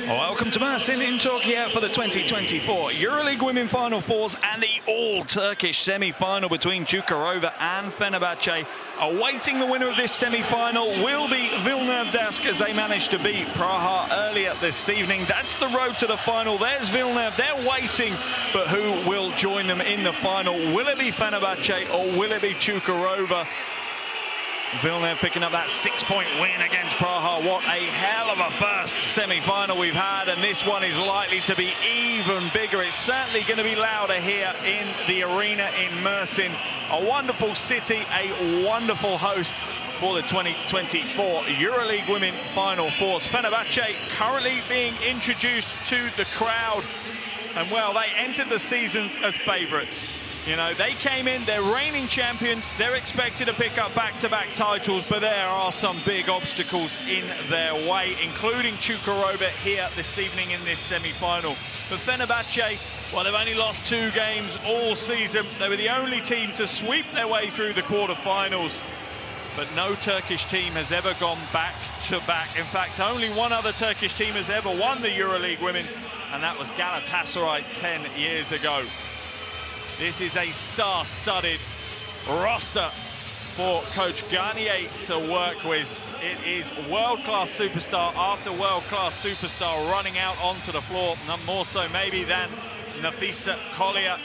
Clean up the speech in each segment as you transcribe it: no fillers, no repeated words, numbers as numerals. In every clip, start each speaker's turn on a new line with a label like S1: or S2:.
S1: Welcome to Mersin in Turkey for the 2024 EuroLeague Women Final Fours and the all-Turkish semi-final between Cukurova and Fenerbahce. Awaiting the winner of this semi-final will be Vilnius as they managed to beat Praha earlier this evening. That's the road to the final. There's Vilnius. They're waiting, but who will join them in the final? Will it be Fenerbahce or will it be Cukurova? Vilnius picking up that 6-point win against Praha. What a hell of a first semi-final we've had, and this one is likely to be even bigger. It's certainly going to be louder here in the arena in Mersin. A wonderful city, a wonderful host for the 2024 EuroLeague Women Final Fours. Fenerbahce currently being introduced to the crowd, and well, they entered the season as favourites. You know, they came in, they're reigning champions, they're expected to pick up back-to-back titles, but there are some big obstacles in their way, including Cukurova here this evening in this semi-final. For Fenerbahce, well, they've only lost 2 games all season. They were the only team to sweep their way through the quarter-finals, but no Turkish team has ever gone back-to-back. In fact, only one other Turkish team has ever won the EuroLeague Women's, and that was Galatasaray 10 years ago. This is a star-studded roster for Coach Garnier to work with. It is world-class superstar after world-class superstar running out onto the floor, none more so maybe than Nafisa Collier.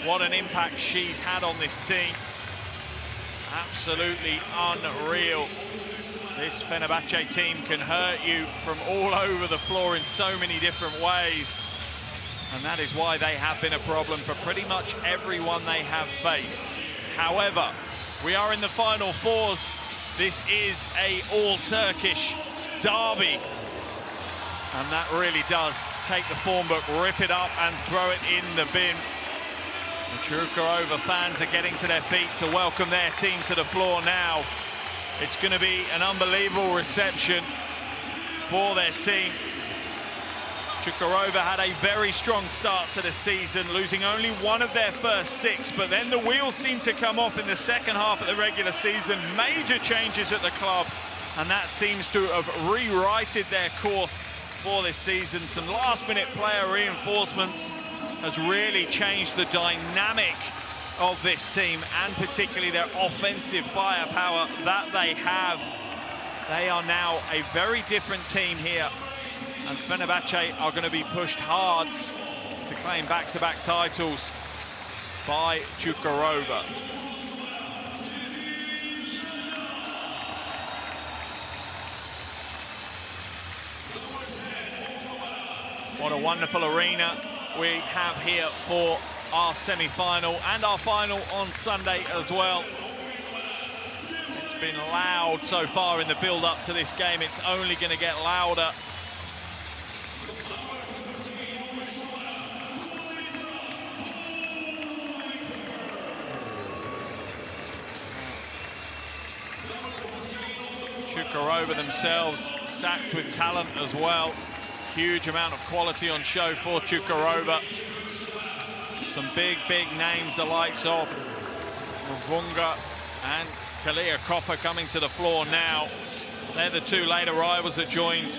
S1: What an impact she's had on this team. Absolutely unreal. This Fenerbahce team can hurt you from all over the floor in so many different ways. And that is why they have been a problem for pretty much everyone they have faced. However, we are in the Final Fours. This is a all-Turkish derby. And that really does take the form book, rip it up and throw it in the bin. The Cukurova fans are getting to their feet to welcome their team to the floor now. It's going to be an unbelievable reception for their team. Cukurova had a very strong start to the season, losing only 1 of their first 6, but then the wheels seemed to come off in the second half of the regular season. Major changes at the club, and that seems to have rewrited their course for this season. Some last-minute player reinforcements has really changed the dynamic of this team, and particularly their offensive firepower that they have. They are now a very different team here. And Fenerbahce are going to be pushed hard to claim back-to-back titles by Cukurova. What a wonderful arena we have here for our semi-final and our final on Sunday as well. It's been loud so far in the build-up to this game. It's only going to get louder. Cukurova themselves stacked with talent as well. Huge amount of quality on show for Cukurova. Some big names, the likes of Mavunga and Kalia Copper coming to the floor now. They're the 2 late arrivals that joined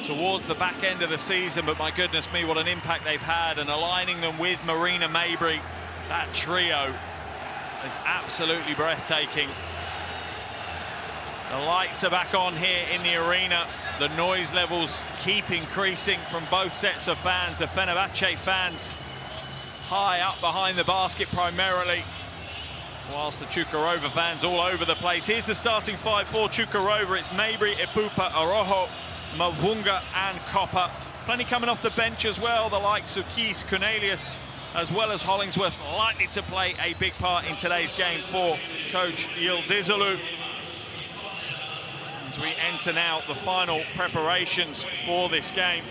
S1: towards the back end of the season, but my goodness me, what an impact they've had, and aligning them with Marina Mabry. That trio is absolutely breathtaking. The lights are back on here in the arena. The noise levels keep increasing from both sets of fans. The Fenerbahce fans high up behind the basket primarily, whilst the Cukurova fans all over the place. Here's the starting 5 for Cukurova. It's Mabry, Epupa, Arojo, Mavunga and Copper. Plenty coming off the bench as well. The likes of Keys, Cornelius, as well as Hollingsworth, likely to play a big part in today's game for Coach Yıldızlı. As we enter now the final preparations for this game.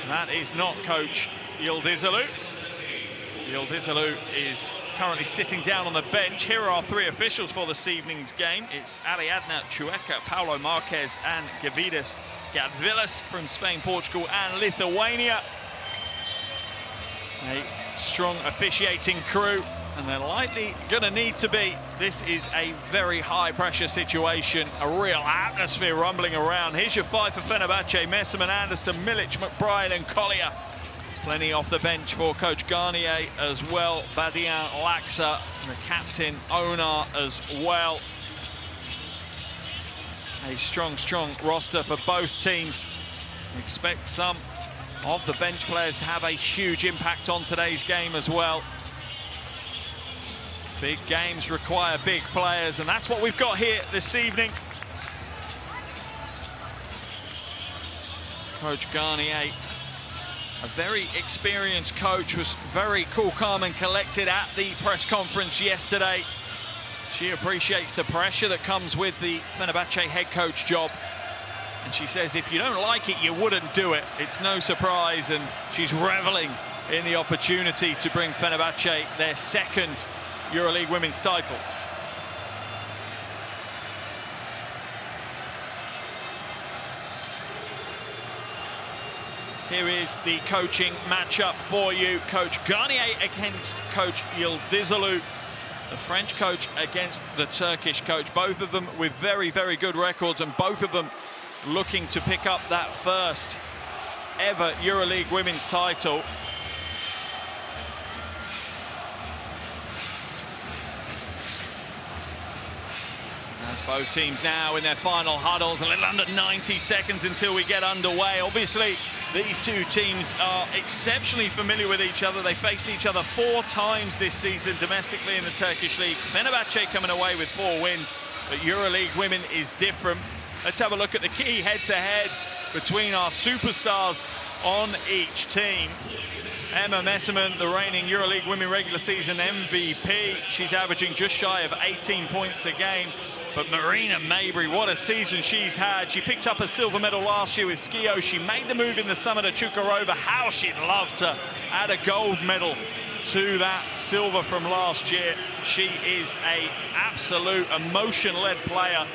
S1: That is not Coach Yıldızlı. Yıldızlı is currently sitting down on the bench. Here are our 3 officials for this evening's game. It's Ariadna Chueca, Paulo Marquez and Gavidas Gadvilas from Spain, Portugal and Lithuania. A strong officiating crew and they're likely going to need to be. This is a very high-pressure situation, a real atmosphere rumbling around. Here's your five for Fenerbahce: Mersin, Anderson, Milic, McBride and Collier. Plenty off the bench for Coach Garnier as well. Badian, Laxa, the captain, Onar as well. A strong roster for both teams. Expect some of the bench players to have a huge impact on today's game as well. Big games require big players, and that's what we've got here this evening. Coach Garnier, a very experienced coach, was very cool, calm and collected at the press conference yesterday. She appreciates the pressure that comes with the Fenerbahce head coach job. And she says if you don't like it, you wouldn't do it. It's no surprise, and she's reveling in the opportunity to bring Fenerbahce their second EuroLeague women's title. Here is the coaching matchup for you. Coach Garnier against Coach Yıldızlı. The French coach against the Turkish coach. Both of them with very, very good records, and both of them looking to pick up that first ever EuroLeague women's title. As both teams now in their final huddles, a little under 90 seconds until we get underway. Obviously, these two teams are exceptionally familiar with each other. They faced each other 4 times this season domestically in the Turkish league. Fenerbahce coming away with 4 wins, but EuroLeague women is different. Let's have a look at the key head-to-head between our superstars on each team. Emma Mersin, the reigning EuroLeague Women regular season MVP. She's averaging just shy of 18 points a game. But Marina Mabry, what a season she's had. She picked up a silver medal last year with Skio. She made the move in the summer to Cukurova. How she'd love to add a gold medal to that silver from last year. She is an absolute emotion-led player.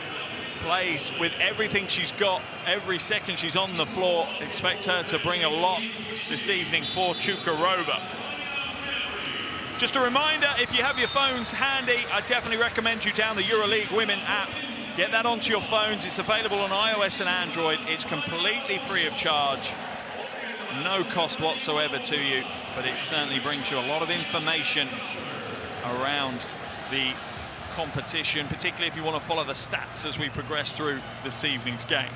S1: Plays with everything she's got, every second she's on the floor. Expect her to bring a lot this evening for Cukurova. Just a reminder, if you have your phones handy, I definitely recommend you down the EuroLeague Women app. Get that onto your phones. It's available on iOS and Android. It's completely free of charge. No cost whatsoever to you, but it certainly brings you a lot of information around the competition, particularly if you want to follow the stats as we progress through this evening's game.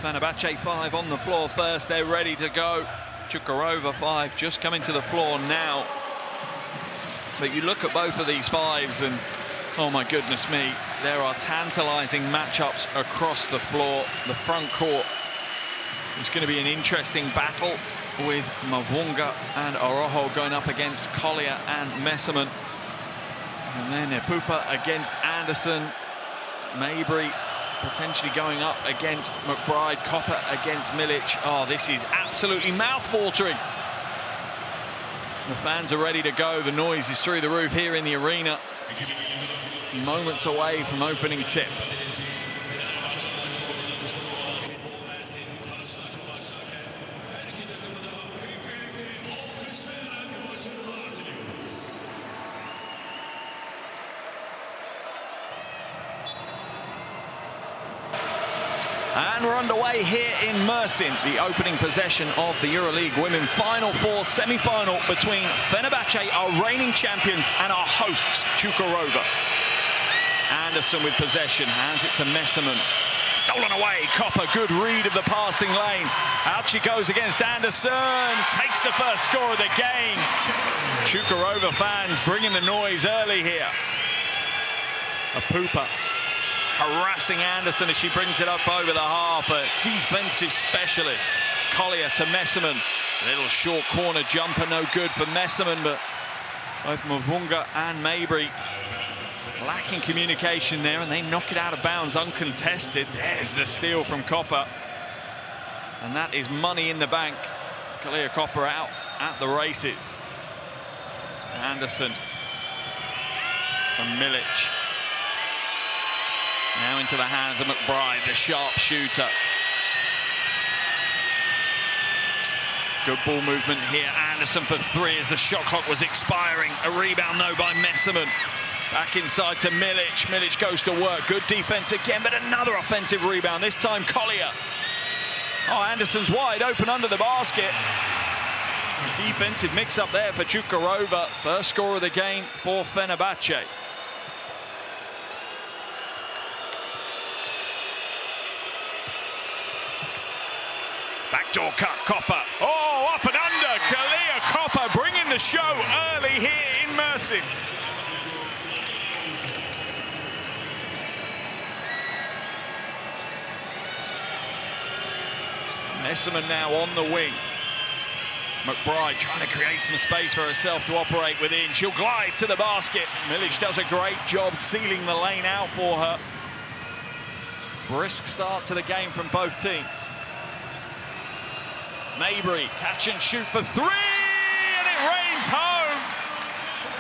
S1: Fenerbahce 5 on the floor first. They're ready to go. Cukurova 5 just coming to the floor now. But you look at both of these fives and oh my goodness me, there are tantalizing matchups across the floor. The front court is going to be an interesting battle with Mavunga and Orojo going up against Collier and Mersin. And then Pupa against Anderson. Mabry potentially going up against McBride. Copper against Milic. Oh, this is absolutely mouth-watering. The fans are ready to go. The noise is through the roof here in the arena. Moments away from opening tip. And we're underway here in Mersin, the opening possession of the EuroLeague Women Final Four semi-final between Fenerbahce, our reigning champions, and our hosts, Cukurova. Anderson with possession, hands it to Mersin. Stolen away, Copper, good read of the passing lane. Out she goes against Anderson, takes the first score of the game. Cukurova fans bringing the noise early here. A Pupa harassing Anderson as she brings it up over the half. A defensive specialist. Collier to Mersin. Little short corner jumper, no good for Mersin, but both Mavunga and Mabry lacking communication there, and they knock it out of bounds uncontested. There's the steal from Copper. And that is money in the bank. Collier Copper out at the races. Anderson from Milic. Now into the hands of McBride, the sharp shooter. Good ball movement here. Anderson for three as the shot clock was expiring. A rebound, though, by Messerman. Back inside to Milic. Milic goes to work. Good defense again, but another offensive rebound. This time Collier. Oh, Anderson's wide open under the basket. Defensive mix-up there for Cukurova. First score of the game for Fenerbahce. Backdoor cut, Copper. Oh, up and under. Kalia Copper bringing the show early here in Mersin. Messerman now on the wing. McBride trying to create some space for herself to operate within. She'll glide to the basket. Milic does a great job sealing the lane out for her. Brisk start to the game from both teams. Mabry, catch and shoot for three, and it rains home.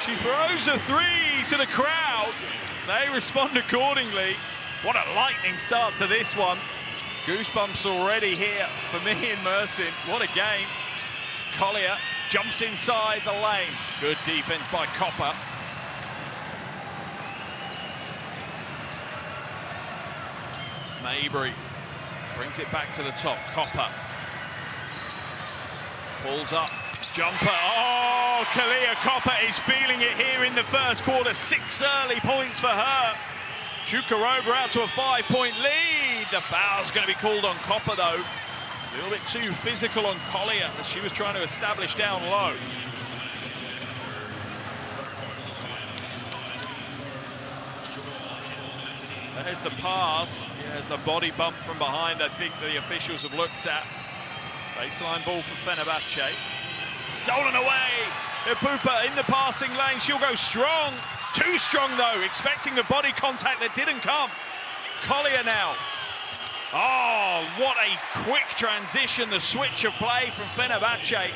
S1: She throws the three to the crowd. They respond accordingly. What a lightning start to this one. Goosebumps already here for me in Mersin. What a game. Collier jumps inside the lane. Good defense by Copper. Mabry brings it back to the top. Copper pulls up, jumper. Oh, Kalia Copper is feeling it here in the first quarter. 6 early points for her. Cukurova out to a 5-point lead. The foul's going to be called on Copper, though. A little bit too physical on Collier as she was trying to establish down low. There's the pass. There's the body bump from behind, I think the officials have looked at. Baseline ball for Fenerbahce. Stolen away. Ipupa in the passing lane. She'll go strong. Too strong, though. Expecting the body contact that didn't come. Collier now. Oh, what a quick transition. The switch of play from Fenerbahce.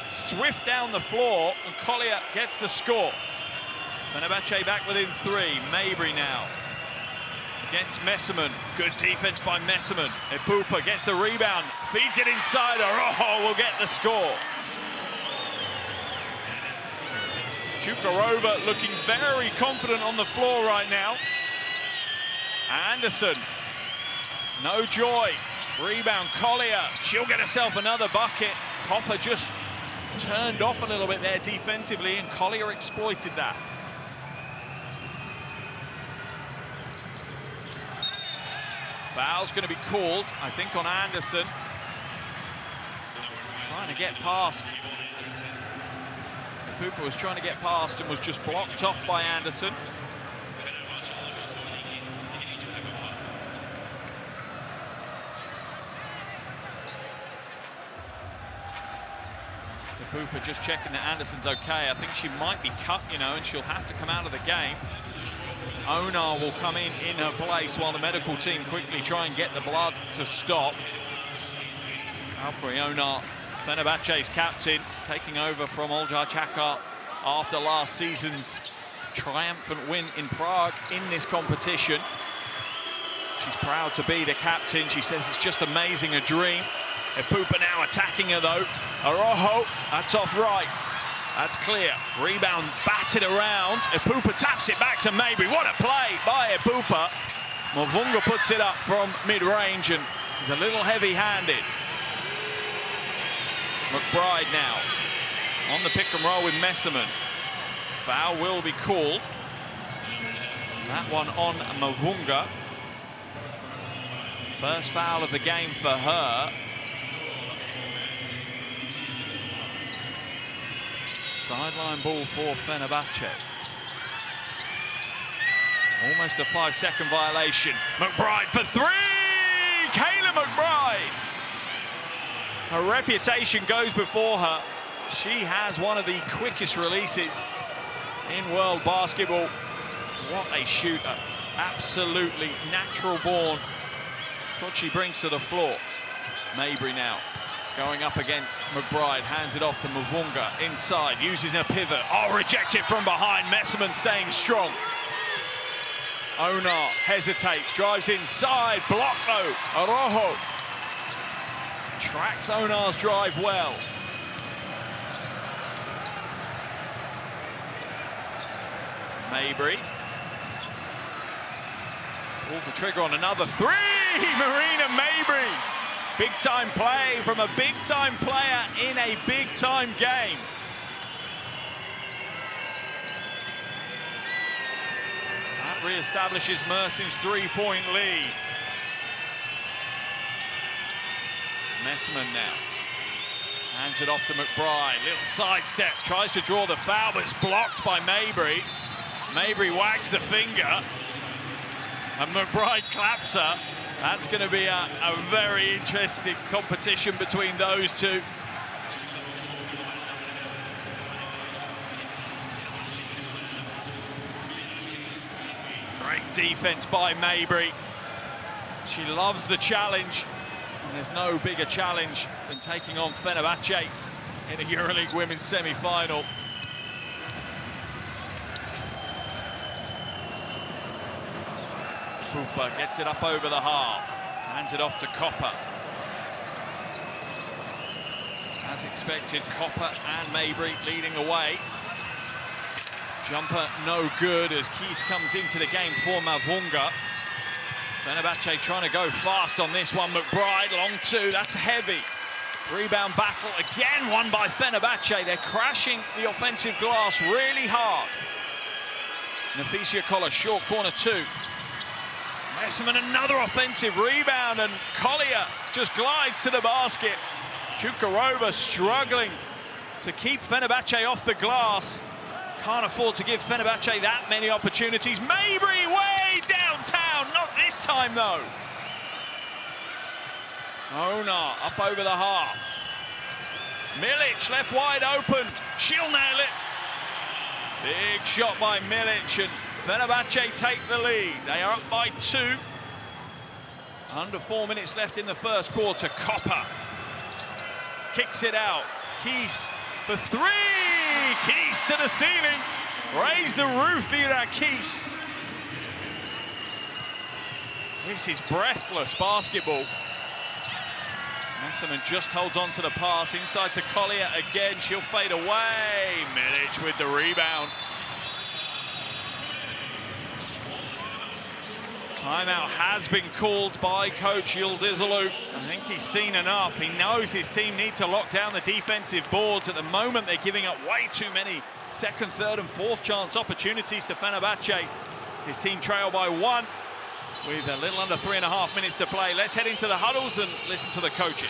S1: Swift down the floor, and Collier gets the score. Fenerbahce back within 3. Mabry now against Messerman. Good defense by Messerman. Ipupa gets the rebound, feeds it inside. Araujo will get the score. Cukurova looking very confident on the floor right now. Anderson, no joy. Rebound, Collier. She'll get herself another bucket. Copper just turned off a little bit there defensively, and Collier exploited that. Foul's going to be called, I think, on Anderson. Trying to get past. Cooper was trying to get past and was just blocked off by Anderson. Cooper just checking that Anderson's okay. I think she might be cut, you know, and she'll have to come out of the game. Onar will come in her place while the medical team quickly try and get the blood to stop. Alfred Onar, Fenerbahce's captain, taking over from Oljar Çakar after last season's triumphant win in Prague in this competition. She's proud to be the captain. She says it's just amazing, a dream. Ipupa now attacking her, though. Araujo, that's off right. That's clear. Rebound batted around. Ipupa taps it back to Mabry. What a play by Ipupa. Mavunga puts it up from mid-range and is a little heavy-handed. McBride now on the pick and roll with Messerman. Foul will be called. That one on Mavunga. First foul of the game for her. Sideline ball for Fenerbahce. Almost a 5-second violation. McBride for three! Kayla McBride! Her reputation goes before her. She has one of the quickest releases in world basketball. What a shooter. Absolutely natural born. What she brings to the floor. Mabry now going up against McBride, hands it off to Mavunga, inside, uses her pivot. Oh, rejected from behind, Messerman staying strong. Onar hesitates, drives inside, blocked though. Araujo tracks Onar's drive well. Mabry pulls the trigger on another three. Marina Mabry. Big-time play from a big-time player in a big-time game. That re-establishes Mersin's three-point lead. Messman now. Hands it off to McBride. Little sidestep, tries to draw the foul, but it's blocked by Mabry. Mabry wags the finger, and McBride claps her. That's going to be a very interesting competition between those two. Great defense by Mabry. She loves the challenge, and there's no bigger challenge than taking on Fenerbahce in a EuroLeague women's semi-final. Cooper gets it up over the half, hands it off to Copper. As expected, Copper and Mabry leading the way. Jumper no good as Keys comes into the game for Mavunga. Fenerbahce trying to go fast on this one. McBride, long two, that's heavy. Rebound battle, again won by Fenerbahce. They're crashing the offensive glass really hard. Nafisia Collar, short corner two. Messman, another offensive rebound, and Collier just glides to the basket. Cukurova struggling to keep Fenerbahce off the glass. Can't afford to give Fenerbahce that many opportunities. Mabry way downtown, not this time though. Onar up over the half. Milic left wide open, she'll nail it. Big shot by Milic, and Fenerbahce take the lead. They are up by 2. Under 4 minutes left in the first quarter. Copper kicks it out. Keys for 3. Keys to the ceiling. Raise the roof, Ira Keys. This is breathless basketball. Messerman just holds on to the pass. Inside to Collier again. She'll fade away. Milic with the rebound. Timeout has been called by coach Yıldızlı. I think he's seen enough. He knows his team need to lock down the defensive boards. At the moment, they're giving up way too many second, third, and fourth chance opportunities to Fenerbahce. His team trail by 1 with a little under 3.5 minutes to play. Let's head into the huddles and listen to the coaches.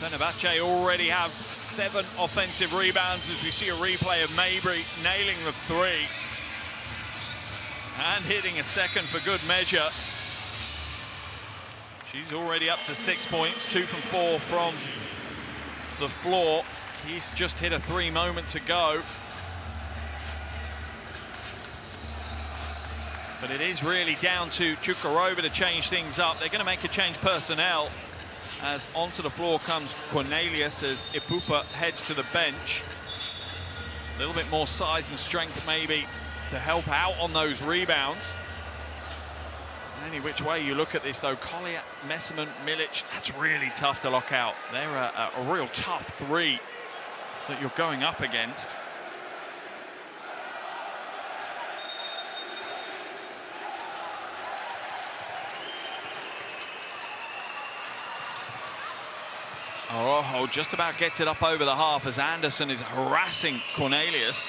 S1: Fenerbahce already have 7 offensive rebounds as we see a replay of Mabry nailing the 3 and hitting a second for good measure. She's already up to 6 points, 2 from 4 from the floor. He's just hit a 3 moments ago. But it is really down to Cukurova to change things up. They're going to make a change personnel, as onto the floor comes Cornelius as Ipupa heads to the bench. A little bit more size and strength maybe to help out on those rebounds. Any which way you look at this though, Collier, Messerman, Milic, that's really tough to lock out. They're a real tough 3 that you're going up against. Araujo just about gets it up over the half as Anderson is harassing Cornelius.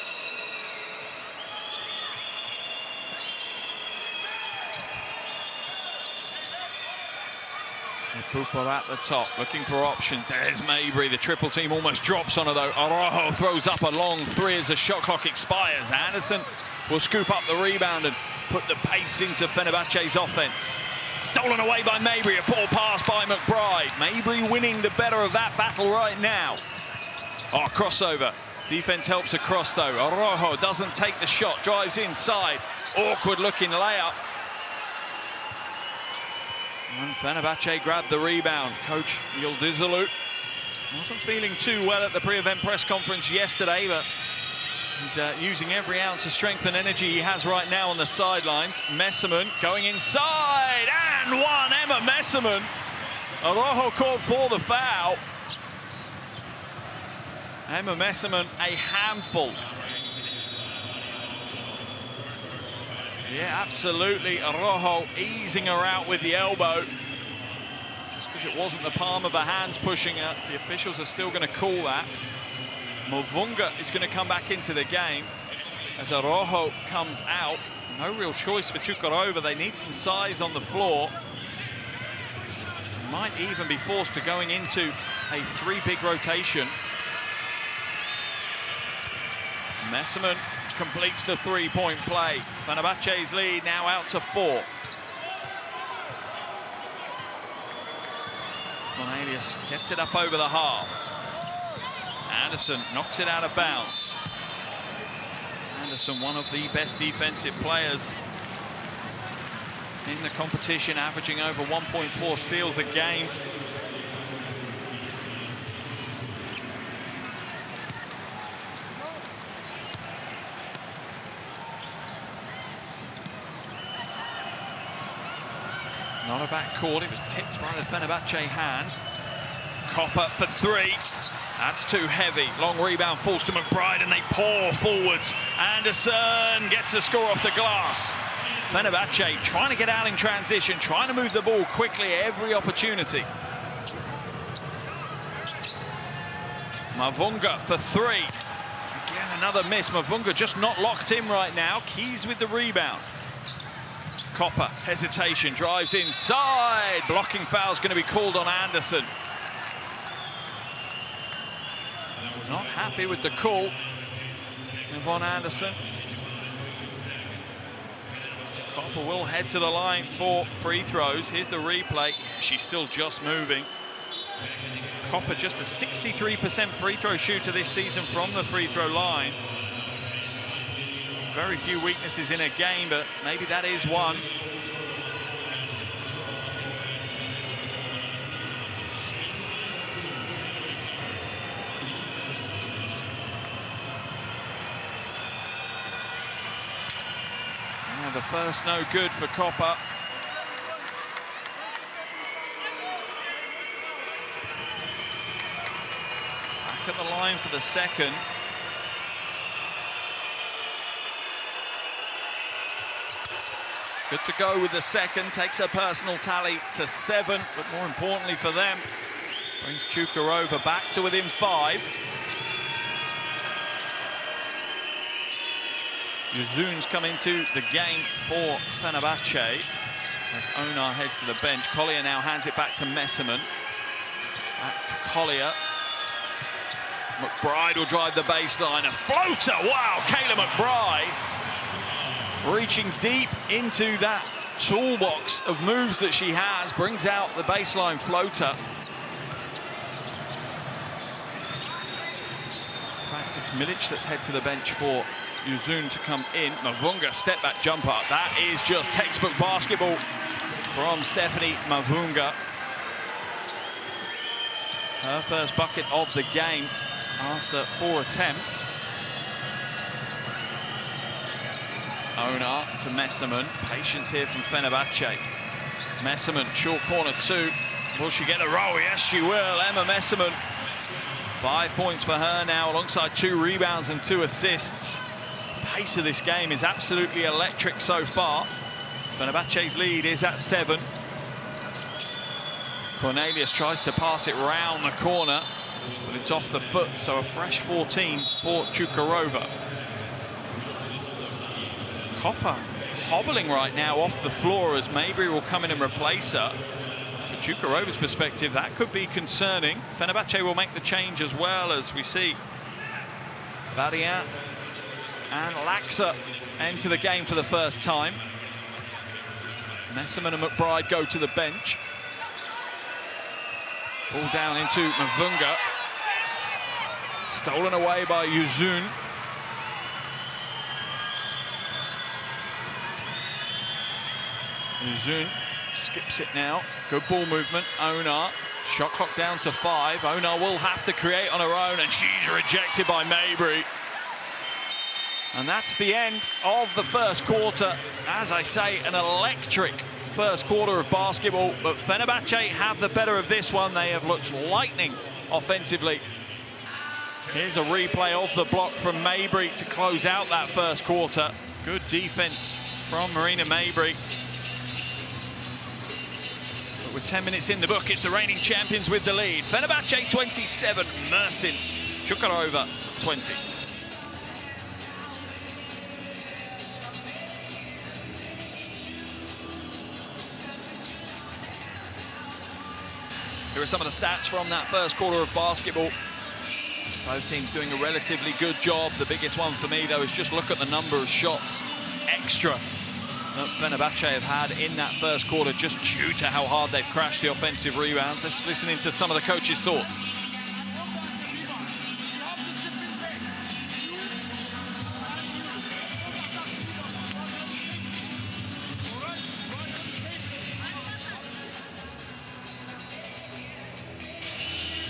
S1: Pupil at the top, looking for options. There's Mabry. The triple team almost drops on her, though. Araujo throws up a long three as the shot clock expires. Anderson will scoop up the rebound and put the pace into Fenerbahce's offense. Stolen away by Mabry. A poor pass by McBride. Mabry winning the better of that battle right now. Oh, crossover. Defense helps across, though. Araujo doesn't take the shot. Drives inside. Awkward-looking layup. And Fenerbahce grabbed the rebound. Coach Yıldızlı wasn't feeling too well at the pre-event press conference yesterday, but he's using every ounce of strength and energy he has right now on the sidelines. Mersin going inside, and one. Emma Mersin. Araujo called for the foul. Emma Mersin, a handful. Yeah, absolutely. Araujo easing her out with the elbow. Just because it wasn't the palm of her hands pushing her, the officials are still going to call that. Mavunga is going to come back into the game as Araujo comes out. No real choice for Cukurova. They need some size on the floor. Might even be forced to going into a three-big rotation. Mersin completes the three-point play. Fenerbahce's lead now out to 4. Cornelius gets it up over the half. Anderson knocks it out of bounds. Anderson, one of the best defensive players in the competition, averaging over 1.4 steals a game. Not a backcourt, it was tipped by the Fenerbahce hand. Copper for three. That's too heavy. Long rebound falls to McBride and they pour forwards. Anderson gets the score off the glass. Fenerbahce trying to get out in transition, trying to move the ball quickly at every opportunity. Mavunga for three. Again, another miss. Mavunga just not locked in right now. Keys with the rebound. Copper, hesitation, drives inside. Blocking foul's going to be called on Anderson. Not happy with the call. Yvonne Anderson. Copper will head to the line for free throws. Here's the replay. She's still just moving. Copper just a 63% free throw shooter this season from the free throw line. Very few weaknesses in a game, but maybe that is one. And the first no good for Copper. Back at the line for the second. Good to go with the second, takes her personal tally to 7, but more importantly for them, brings Cukurova back to within 5. Yüzün's come into the game for Fenerbahce. As Onar heads to the bench, Collier now hands it back to Mersin. Back to Collier. McBride will drive the baseline, a floater, wow, Kayla McBride. Reaching deep into that toolbox of moves that she has, brings out the baseline floater. In fact, it's Milic that's head to the bench for Yüzün to come in. Mavunga step back jumper. That is just textbook basketball from Stephanie Mavunga. Her first bucket of the game after 4 attempts. Onar to Mersin. Patience here from Fenerbahce. Mersin, short corner 2. Will she get a roll? Yes, she will. Emma Mersin. 5 points for her now, alongside 2 rebounds and 2 assists. The pace of this game is absolutely electric so far. Fenerbahce's lead is at 7. Cornelius tries to pass it round the corner, but it's off the foot, so a fresh 14 for Cukurova. Copper hobbling right now off the floor as Mabry will come in and replace her. But Cukurova's perspective, that could be concerning. Fenerbahce will make the change as well, as we see Badia and Laxa enter the game for the first time. Mersin and McBride go to the bench. Ball down into Mavunga. Stolen away by Uzun. Uzun skips it now. Good ball movement. Onar. Shot clock down to 5. Onar will have to create on her own, and she's rejected by Mabry. And that's the end of the first quarter. As I say, an electric first quarter of basketball, but Fenerbahce have the better of this one. They have looked lightning offensively. Here's a replay of the block from Mabry to close out that first quarter. Good defense from Marina Mabry. But with 10 minutes in the book, it's the reigning champions with the lead. Fenerbahce 27, Mersin, Cukurova 20. Here are some of the stats from that first quarter of basketball. Both teams doing a relatively good job. The biggest one for me, though, is just look at the number of shots extra that Fenerbahce have had in that first quarter, just due to how hard they've crashed the offensive rebounds. Let's listen into some of the coaches' thoughts.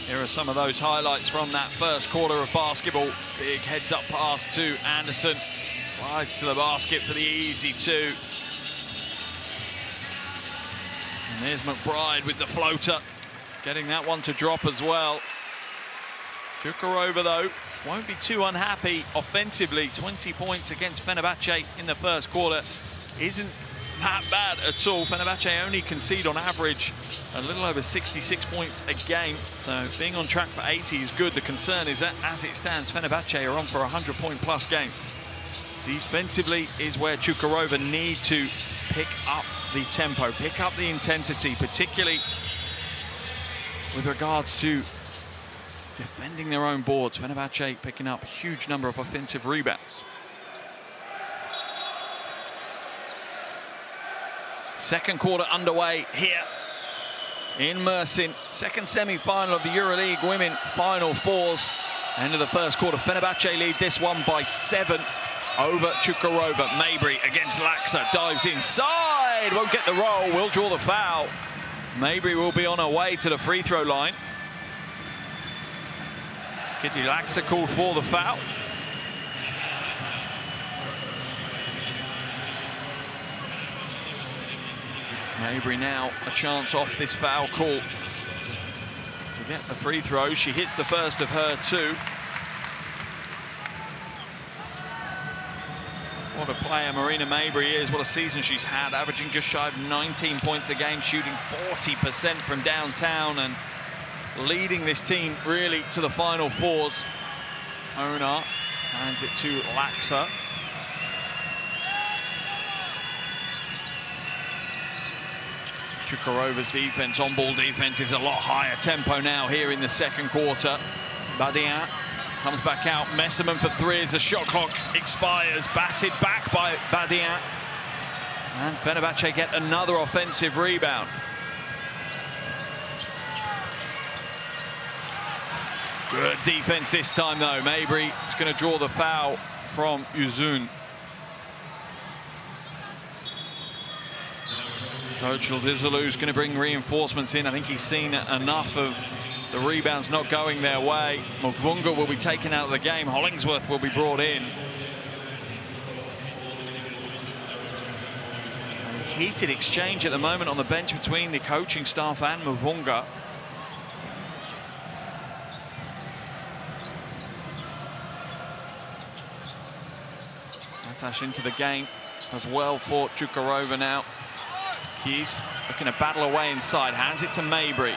S1: Here are some of those highlights from that first quarter of basketball. Big heads-up pass to Anderson. Wide to the basket for the easy 2. And there's McBride with the floater, getting that one to drop as well. Cukurova, though, won't be too unhappy offensively. 20 points against Fenerbahce in the first quarter isn't that bad at all. Fenerbahce only concede on average a little over 66 points a game, so being on track for 80 is good. The concern is that, as it stands, Fenerbahce are on for a 100-point-plus game. Defensively is where Cukurova need to pick up the tempo, pick up the intensity, particularly with regards to defending their own boards. Fenerbahce picking up a huge number of offensive rebounds. Second quarter underway here in Mersin. Second semi-final of the EuroLeague Women Final Fours. End of the first quarter. Fenerbahce lead this one by 7 over Cukurova. Mabry against Laxa. Dives inside. Won't get the roll. Will draw the foul. Mabry will be on her way to the free throw line. Kitty Laxa called for the foul. Mabry now a chance off this foul call to get the free throw. She hits the first of her 2. What a player Marina Mabry is. What a season she's had, averaging just shy of 19 points a game, shooting 40% from downtown and leading this team really to the Final Fours. Onar hands it to Laxa. Cukurova's defense, on-ball defense, is a lot higher tempo now here in the second quarter. Badia comes back out. Messerman for 3 as the shot clock expires. Batted back by Badia. And Fenerbahce get another offensive rebound. Good defense this time, though. Mabry is going to draw the foul from Uzun. Coach Ldizalu is going to bring reinforcements in. I think he's seen enough of the rebounds not going their way. Mavunga will be taken out of the game. Hollingsworth will be brought in. A heated exchange at the moment on the bench between the coaching staff and Mavunga. Atash into the game as well for Cukurova now. He's looking to battle away inside, hands it to Mabry.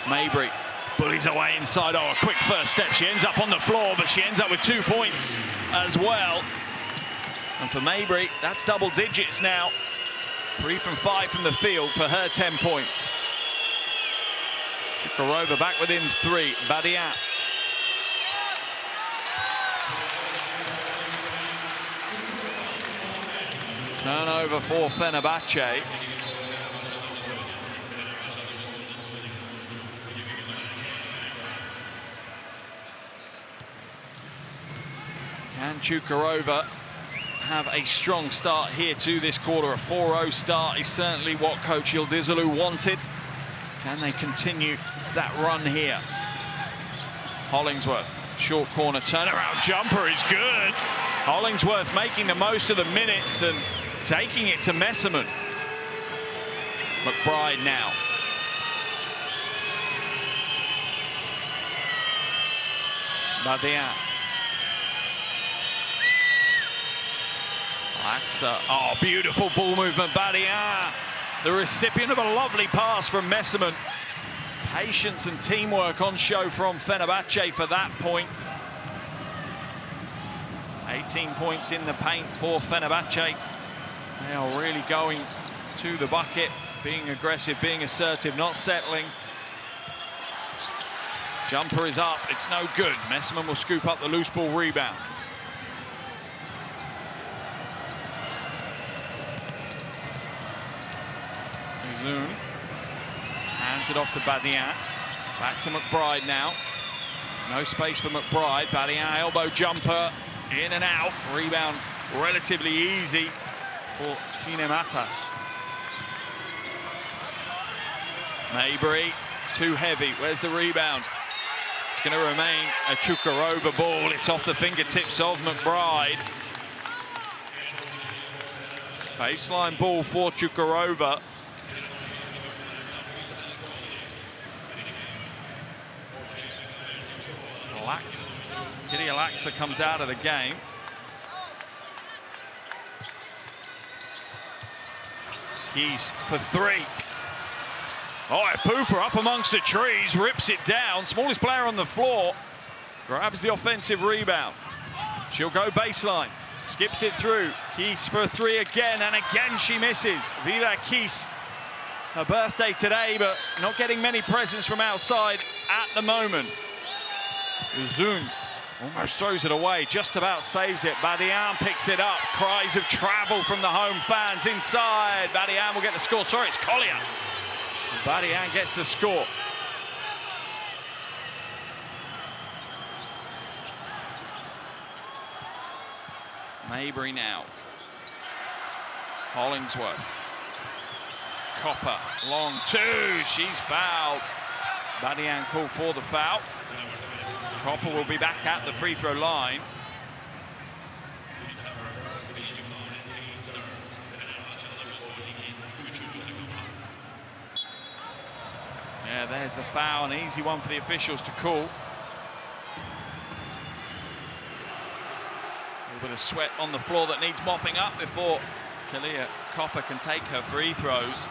S1: Mabry bullies away inside. Oh, a quick first step. She ends up on the floor, but she ends up with 2 points as well. And for Mabry, that's double digits now. 3 from 5 from the field for her 10 points. Cukurova back within 3. Badian. Turnover for Fenerbahce. Can Cukurova have a strong start here to this quarter? A 4-0 start is certainly what Coach Yıldızlı wanted. Can they continue that run here? Hollingsworth, short corner turnaround jumper is good. Hollingsworth making the most of the minutes and taking it to Mersin. McBride now. Badian. Laxa. Oh, beautiful ball movement, Badian. The recipient of a lovely pass from Mersin. Patience and teamwork on show from Fenerbahce for that point. 18 points in the paint for Fenerbahce. They are really going to the bucket, being aggressive, being assertive, not settling. Jumper is up, it's no good. Mersin will scoop up the loose ball rebound. Zoom hands it off to Badian. Back to McBride now. No space for McBride. Badian elbow jumper, in and out. Rebound relatively easy for Cinematas. Mabry, too heavy. Where's the rebound? It's going to remain a Cukurova ball. It's off the fingertips of McBride. Baseline ball for Cukurova. Alagoz comes out of the game. Keys for 3. Oh, Pooper up amongst the trees, rips it down. Smallest player on the floor, grabs the offensive rebound. She'll go baseline, skips it through. Keys for 3 again, and again she misses. Vera Keys, her birthday today, but not getting many presents from outside at the moment. Uzun almost throws it away, just about saves it. Badian picks it up. Cries of travel from the home fans inside. Badian will get the score. Sorry, it's Collier. Badian gets the score. Mabry now. Hollingsworth. Copper, long 2. She's fouled. Badian called for the foul. Copper will be back at the free throw line. Yeah, there's the foul, an easy one for the officials to call. A little bit of sweat on the floor that needs mopping up before Kalia Copper can take her free throws.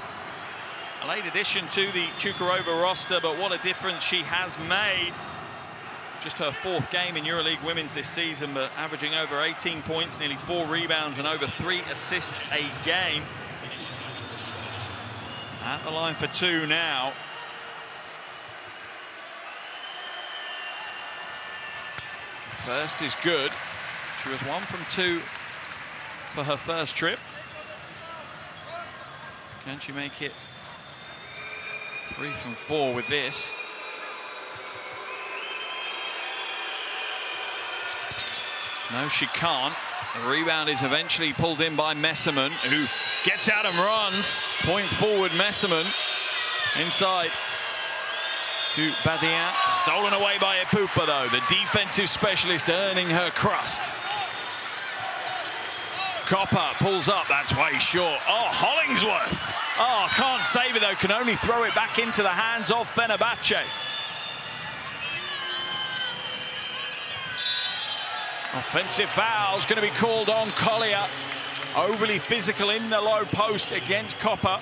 S1: A late addition to the Cukurova roster, but what a difference she has made. Just her 4th game in EuroLeague Women's this season, but averaging over 18 points, nearly 4 rebounds, and over 3 assists a game. At the line for 2 now. First is good. She was 1 from 2 for her first trip. Can she make it 3 from 4 with this? No, she can't. The rebound is eventually pulled in by Mersin, who gets out and runs. Point forward, Mersin. Inside to Badian. Stolen away by Epupa, though. The defensive specialist earning her crust. Copper pulls up. That's way short. Oh, Hollingsworth. Oh, can't save it, though. Can only throw it back into the hands of Fenerbahce. Offensive foul's going to be called on Collier. Overly physical in the low post against Copper.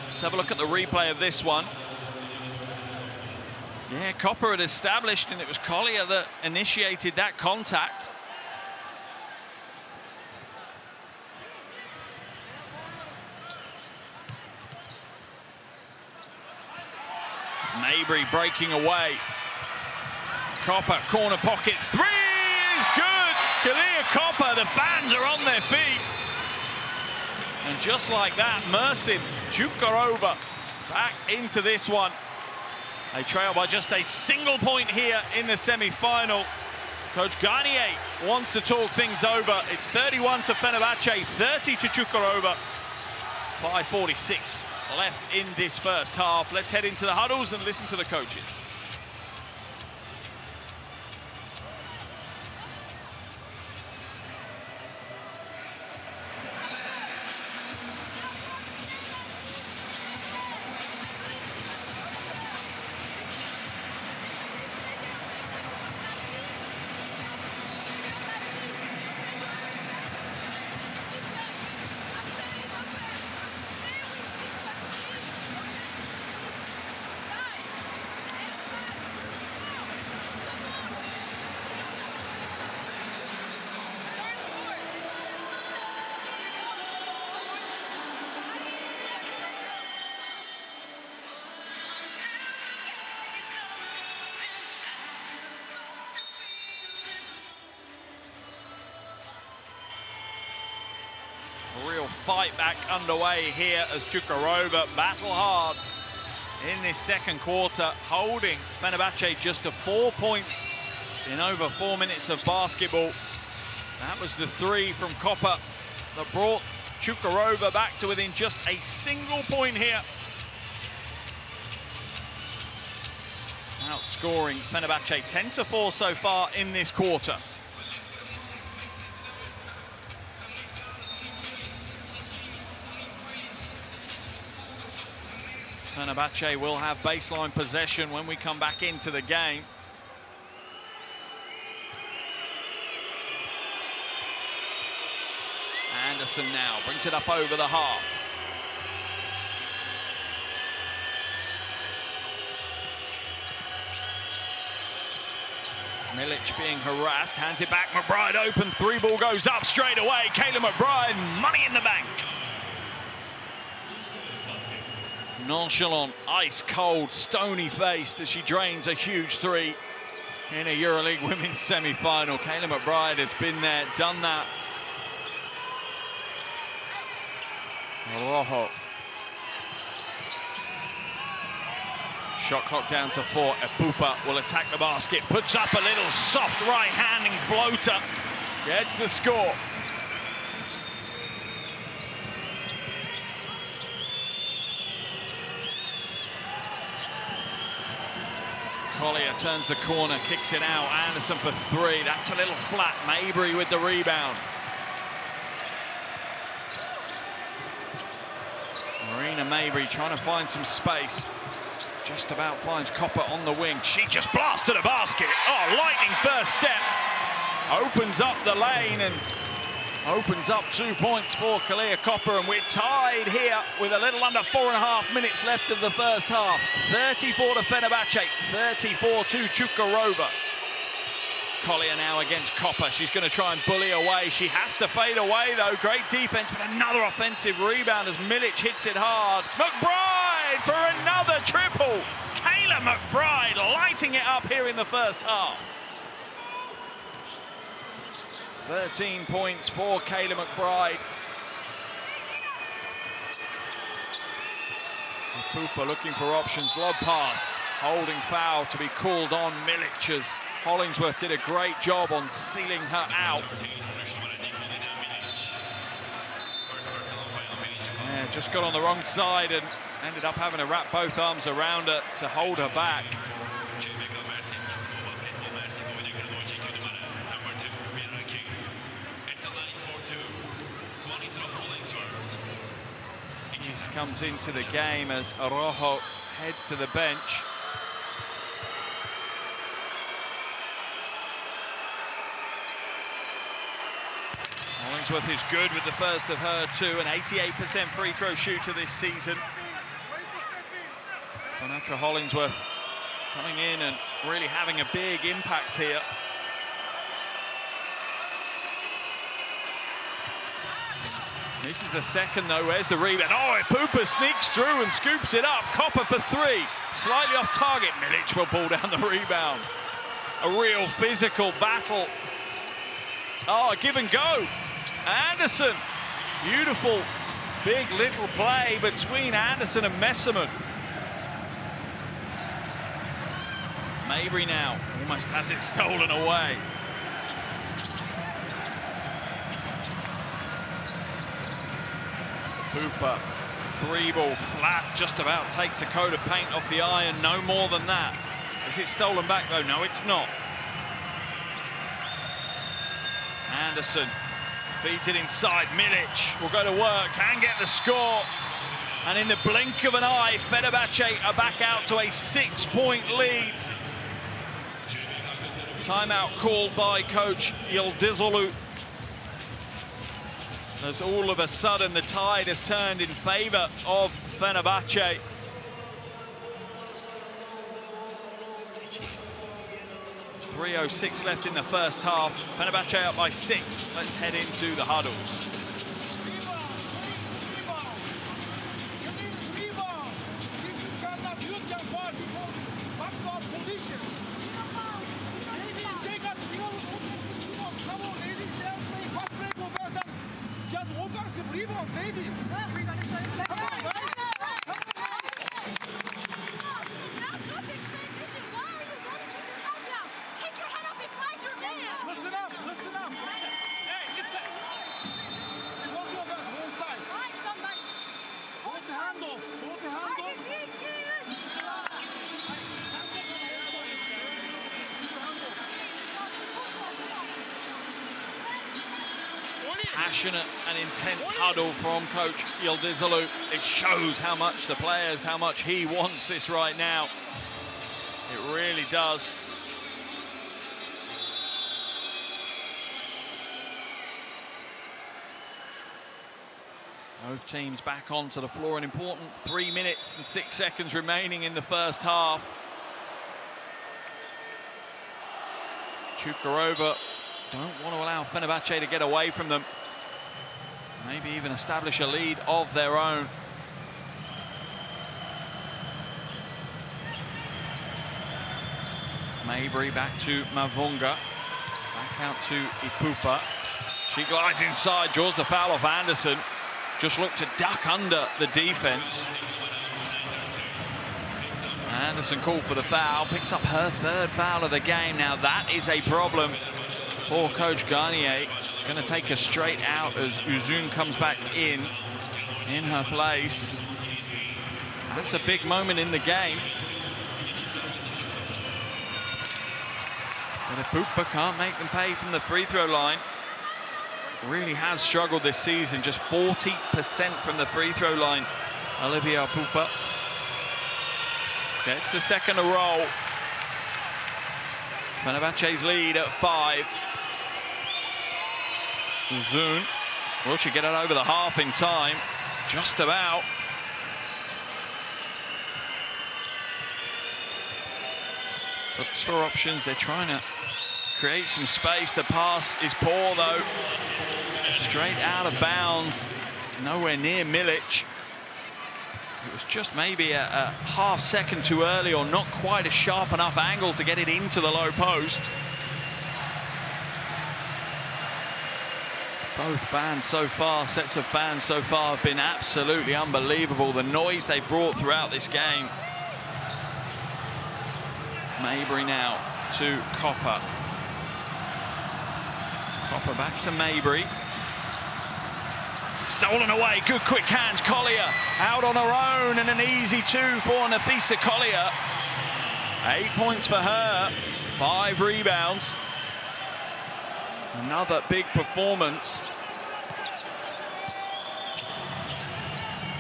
S1: Let's have a look at the replay of this one. Yeah, Copper had established, and it was Collier that initiated that contact. Mabry breaking away. Copper, corner pocket, three is good! Kalia Copper, the fans are on their feet. And just like that, Mersin, Cukurova back into this one. They trail by just a single point here in the semi-final. Coach Garnier wants to talk things over. It's 31 to Fenerbahce, 30 to Cukurova. 5:46 left in this first half. Let's head into the huddles and listen to the coaches. Real fight back underway here as Cukurova battle hard in this second quarter, holding Fenerbahce just to 4 points in over 4 minutes of basketball. That was the three from Copper that brought Cukurova back to within just a single point here. Outscoring Fenerbahce 10-4 so far in this quarter. Fenerbahce will have baseline possession when we come back into the game. Anderson now brings it up over the half. Milic being harassed, hands it back, McBride open, three ball goes up straight away. Kayla McBride, money in the bank. Nonchalant, ice cold, stony-faced as she drains a huge three in a EuroLeague women's semi-final. Kayla McBride has been there, done that. Rojo. Shot clock down to 4. Epupa will attack the basket, puts up a little soft right-handing floater, gets the score. Collier turns the corner, kicks it out. Anderson for three. That's a little flat. Mabry with the rebound. Marina Mabry trying to find some space. Just about finds Copper on the wing. She just blasts to the basket. Oh, lightning first step. Opens up the lane and opens up 2 points for Kalia Copper, and we're tied here with a little under 4.5 minutes left of the first half. 34 to Fenerbahce, 34 to Cukurova. Collier now against Copper. She's going to try and bully away. She has to fade away though. Great defense, but another offensive rebound as Milic hits it hard. McBride for another triple. Kayla McBride lighting it up here in the first half. 13 points for Kayla McBride. Epupa looking for options, lob pass, holding foul to be called on Milic as Hollingsworth did a great job on sealing her out. Yeah, just got on the wrong side and ended up having to wrap both arms around her to hold her back. Comes into the game as Rojo heads to the bench. Hollingsworth is good with the first of her two, an 88% free throw shooter this season. Bonatra Hollingsworth coming in and really having a big impact here.
S2: This is the second, though. Where's the rebound? Oh, Pupa sneaks through and scoops it up. Copper for three. Slightly off target. Milic will pull down the rebound. A real physical battle. Oh, give and go. Anderson. Beautiful, big little play between Anderson and Mersin. Mabry now almost has it stolen away. Pupa, three ball flat, just about takes a coat of paint off the iron, no more than that. Is it stolen back though? No, it's not. Anderson feeds it inside, Milic will go to work, can get the score. And in the blink of an eye, Fenerbahce are back out to a 6-point lead. Timeout called by coach Yıldızlı. As all of a sudden the tide has turned in favor of Fenerbahce. .306 left in the first half. Fenerbahce up by 6. Let's head into the huddles. Passionate and intense huddle from coach Yıldızlı. It shows how much the players, how much he wants this right now. It really does. Both teams back onto the floor. An important 3 minutes and 6 seconds remaining in the first half. Cukurova don't want to allow Fenerbahce to get away from them. Maybe even establish a lead of their own. Mabry back to Mavunga. Back out to Ipupa. She glides inside, draws the foul off Anderson. Just looked to duck under the defense. Anderson called for the foul, picks up her third foul of the game. Now that is a problem for Coach Garnier. Going to take her straight out as Uzun comes back in her place. That's a big moment in the game. But Ipupa can't make them pay from the free throw line. Really has struggled this season, just 40% from the free throw line. Olivia Ipupa gets the second a roll. Fenerbahce's lead at 5. Uzun, will she get it over the half in time? Just about. Looks for options, they're trying to create some space. The pass is poor though. Straight out of bounds, nowhere near Milic. It was just maybe a half second too early, or not quite a sharp enough angle to get it into the low post. Both fans so far, sets of fans so far, have been absolutely unbelievable. The noise they brought throughout this game. Mabry now to Copper. Copper back to Mabry. Stolen away, good quick hands. Collier out on her own, and an easy 2 for Nafisa Collier. 8 points for her, 5 rebounds. Another big performance.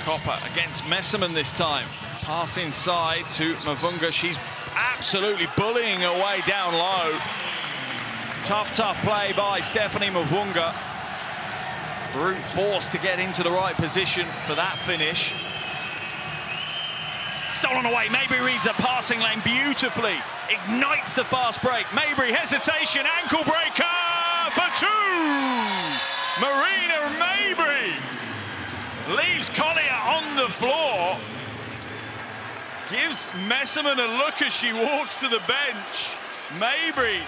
S2: Copper against Mersin this time. Pass inside to Mavunga. She's absolutely bullying her way down low. Tough play by Stephanie Mavunga. Brute force to get into the right position for that finish. Stolen away, Mabry reads a passing lane beautifully. Ignites the fast break. Mabry, hesitation, ankle breaker for 2! Marina Mabry leaves Collier on the floor. Gives Messerman a look as she walks to the bench. Mabry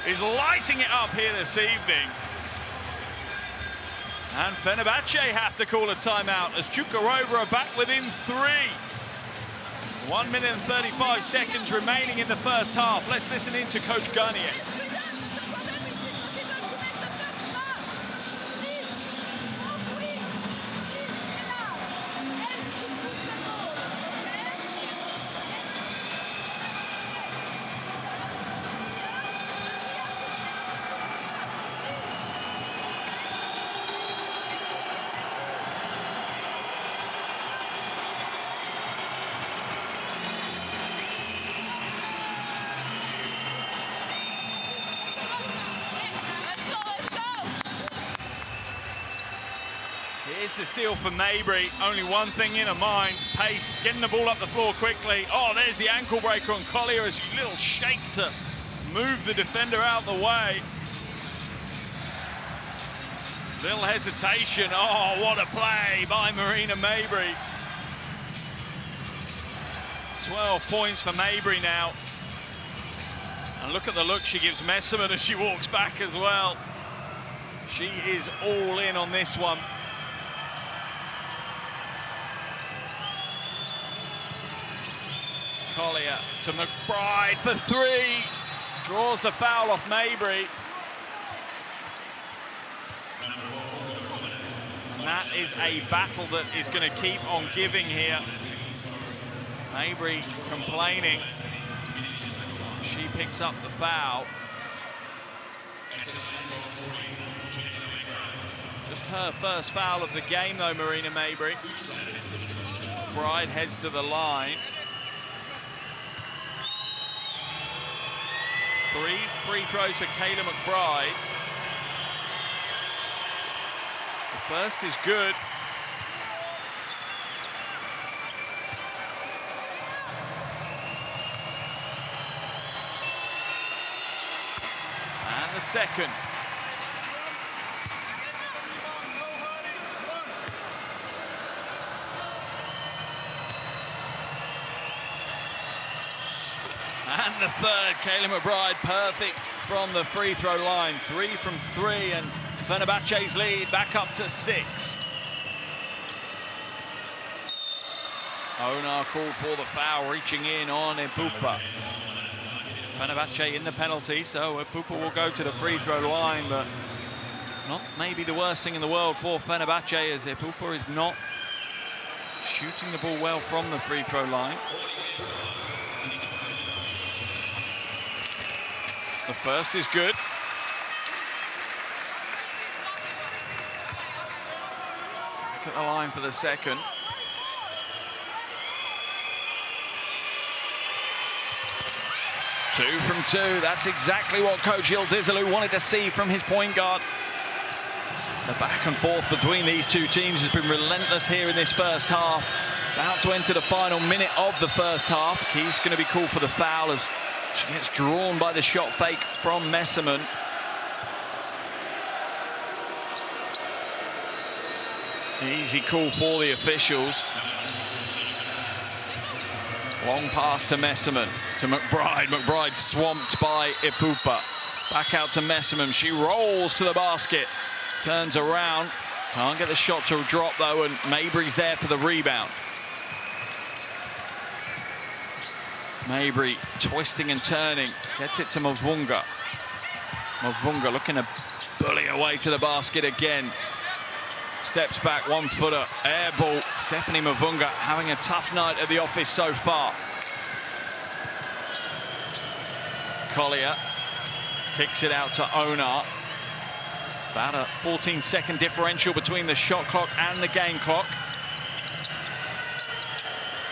S2: is lighting it up here this evening. And Fenerbahce have to call a timeout as Cukurova are back within 3. 1 minute and 35 seconds remaining in the first half. Let's listen in to Coach Garnier. Here's the steal for Mabry. Only one thing in her mind, pace, getting the ball up the floor quickly. Oh, there's the ankle breaker on Collier as a little shake to move the defender out the way. Little hesitation. Oh, what a play by Marina Mabry. 12 points for Mabry now. And look at the look she gives Messerman as she walks back as well. She is all in on this one. Collier to McBride for 3. Draws the foul off Mabry. And that is a battle that is going to keep on giving here. Mabry complaining. She picks up the foul. Just her first foul of the game though, Marina Mabry. McBride heads to the line. 3 free throws for Kayla McBride. The first is good. And the second. And the third, Kayla McBride, perfect from the free throw line. 3 from 3, and Fenerbahce's lead back up to 6. Onar called for the foul, reaching in on Epupa. Fenerbahce in the penalty, so Epupa will go to the free throw line, but not maybe the worst thing in the world for Fenerbahce, as Epupa is not shooting the ball well from the free throw line. The first is good. Back at the line for the second. Two from 2. That's exactly what Coach Yildizalu wanted to see from his point guard. The back and forth between these two teams has been relentless here in this first half. About to enter the final minute of the first half. Key's going to be called for the foul as she gets drawn by the shot fake from Messerman. Easy call for the officials. Long pass to Messerman, to McBride. McBride swamped by Epupa. Back out to Messerman. She rolls to the basket, turns around. Can't get the shot to drop though, and Mabry's there for the rebound. Mabry twisting and turning, gets it to Mavunga. Mavunga looking to bully away to the basket again. Steps back, 1-footer, air ball. Stephanie Mavunga having a tough night at the office so far. Collier kicks it out to Onar. About a 14-second differential between the shot clock and the game clock.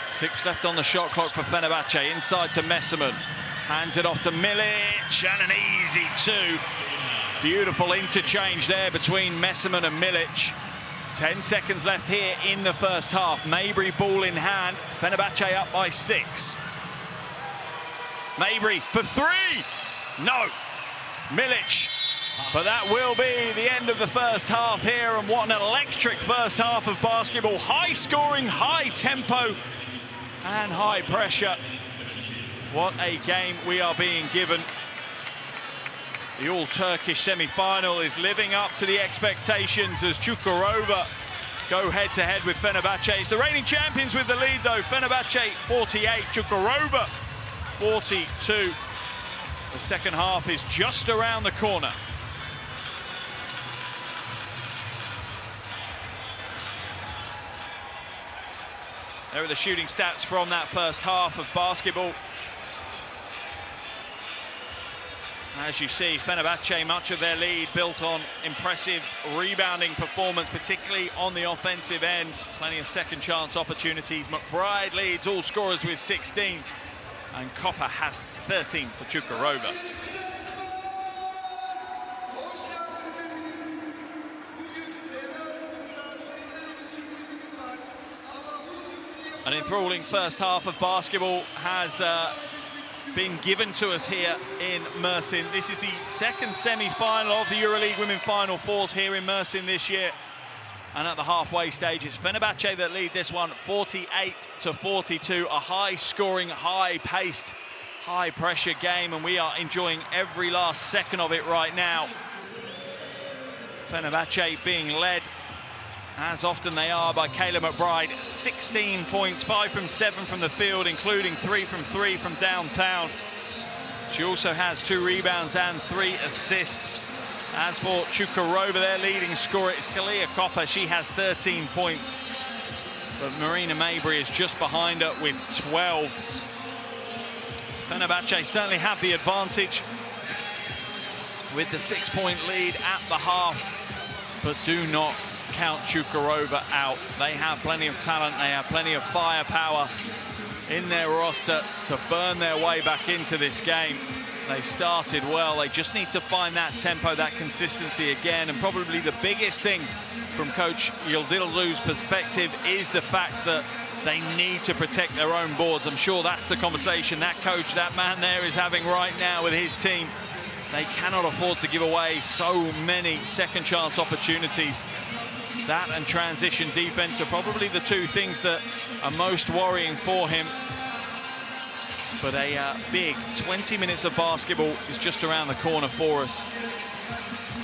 S2: 6 left on the shot clock for Fenerbahce. Inside to Messerman. Hands it off to Milic, and an easy 2. Beautiful interchange there between Messerman and Milic. 10 seconds left here in the first half. Mabry ball in hand. Fenerbahce up by 6. Mabry for 3. No. Milic But that will be the end of the first half here, and what an electric first half of basketball. High scoring, high tempo, and high pressure. What a game we are being given. The all-Turkish semi-final is living up to the expectations as Cukurova go head-to-head with Fenerbahce. It's the reigning champions with the lead, though. Fenerbahce 48, Cukurova 42. The second half is just around the corner. There are the shooting stats from that first half of basketball. As you see, Fenerbahce, much of their lead built on impressive rebounding performance, particularly on the offensive end. Plenty of second chance opportunities. McBride leads all scorers with 16, and Copper has 13 for Cukurova. An enthralling first half of basketball has been given to us here in Mersin. This is the second semi-final of the EuroLeague Women Final Fours here in Mersin this year. And at the halfway stage, it's Fenerbahce that lead this one 48-42. A high-scoring, high-paced, high-pressure game, and we are enjoying every last second of it right now. Fenerbahce being led, as often they are, by Kayla McBride. 16 points, 5 from 7 from the field, including 3 from 3 from downtown. She also has 2 rebounds and 3 assists. As for Cukurova, their leading scorer is Kalia Copper. She has 13 points. But Marina Mabry is just behind her with 12. Fenerbahce certainly have the advantage with the 6-point lead at the half, but do not count Cukurova out. They have plenty of talent, they have plenty of firepower in their roster to burn their way back into this game. They started well, they just need to find that tempo, that consistency again, and probably the biggest thing from Coach Yıldırım's perspective is the fact that they need to protect their own boards. I'm sure that's the conversation that coach, that man there, is having right now with his team. They cannot afford to give away so many second chance opportunities. That and transition defense are probably the 2 things that are most worrying for him. But a big 20 minutes of basketball is just around the corner for us.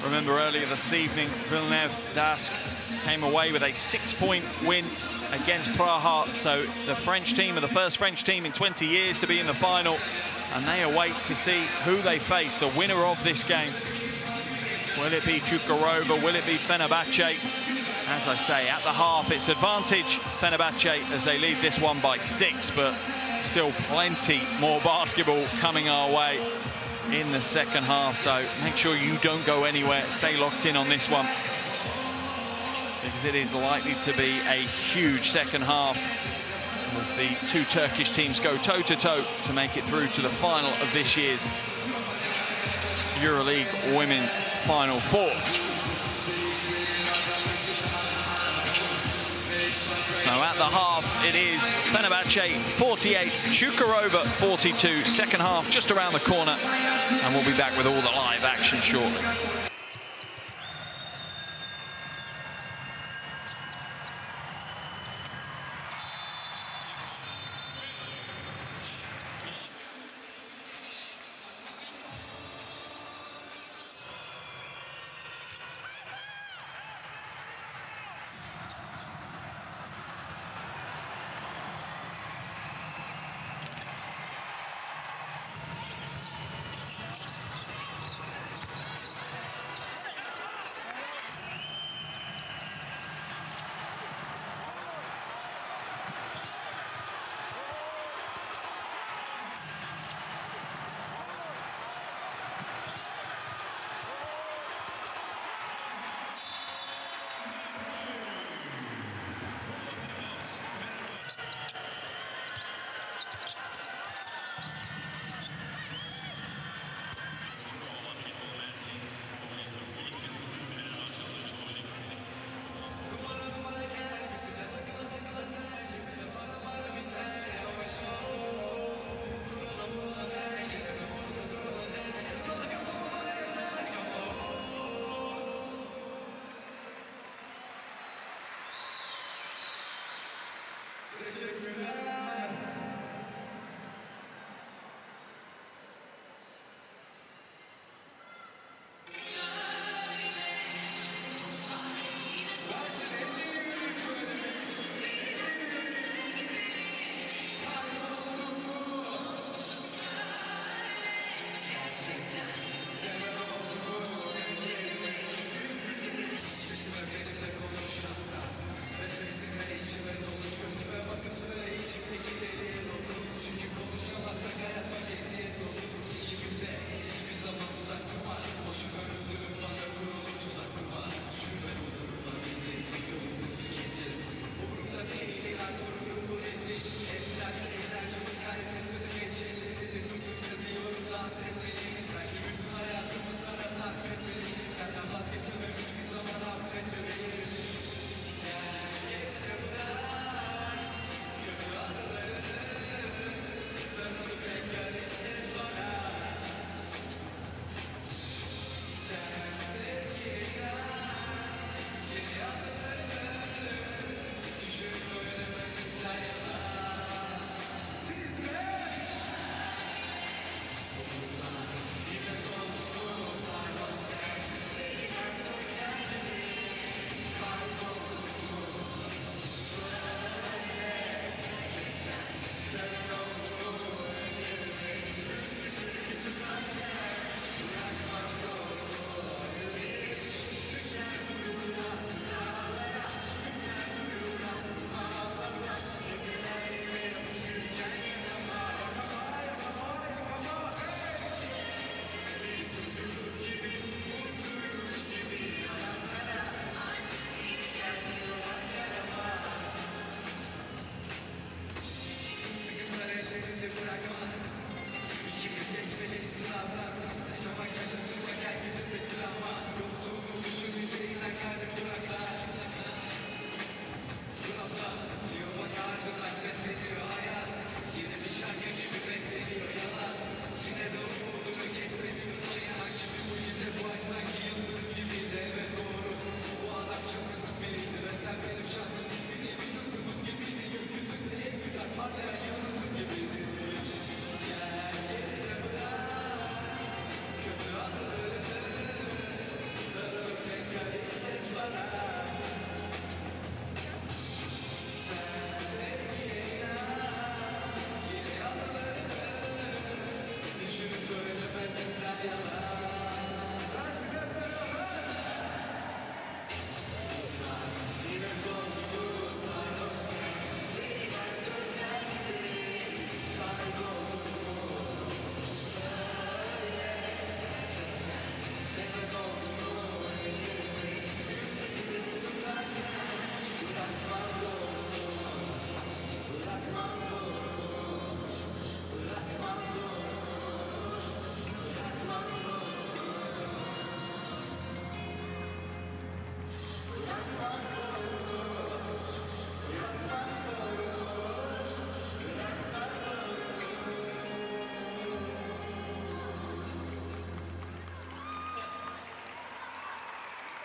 S2: Remember earlier this evening, Villeneuve Dask came away with a 6-point win against Praha. So the French team are the first French team in 20 years to be in the final, and they await to see who they face, the winner of this game. Will it be Cukurova? Will it be Fenerbahce? As I say, at the half, it's advantage Fenerbahce as they lead this one by 6, but still plenty more basketball coming our way in the second half. So make sure you don't go anywhere. Stay locked in on this one, because it is likely to be a huge second half as the 2 Turkish teams go toe-to-toe to make it through to the final of this year's EuroLeague Women Final Fours. So at the half, it is Fenerbahce 48, Cukurova 42. Second half just around the corner, and we'll be back with all the live action shortly.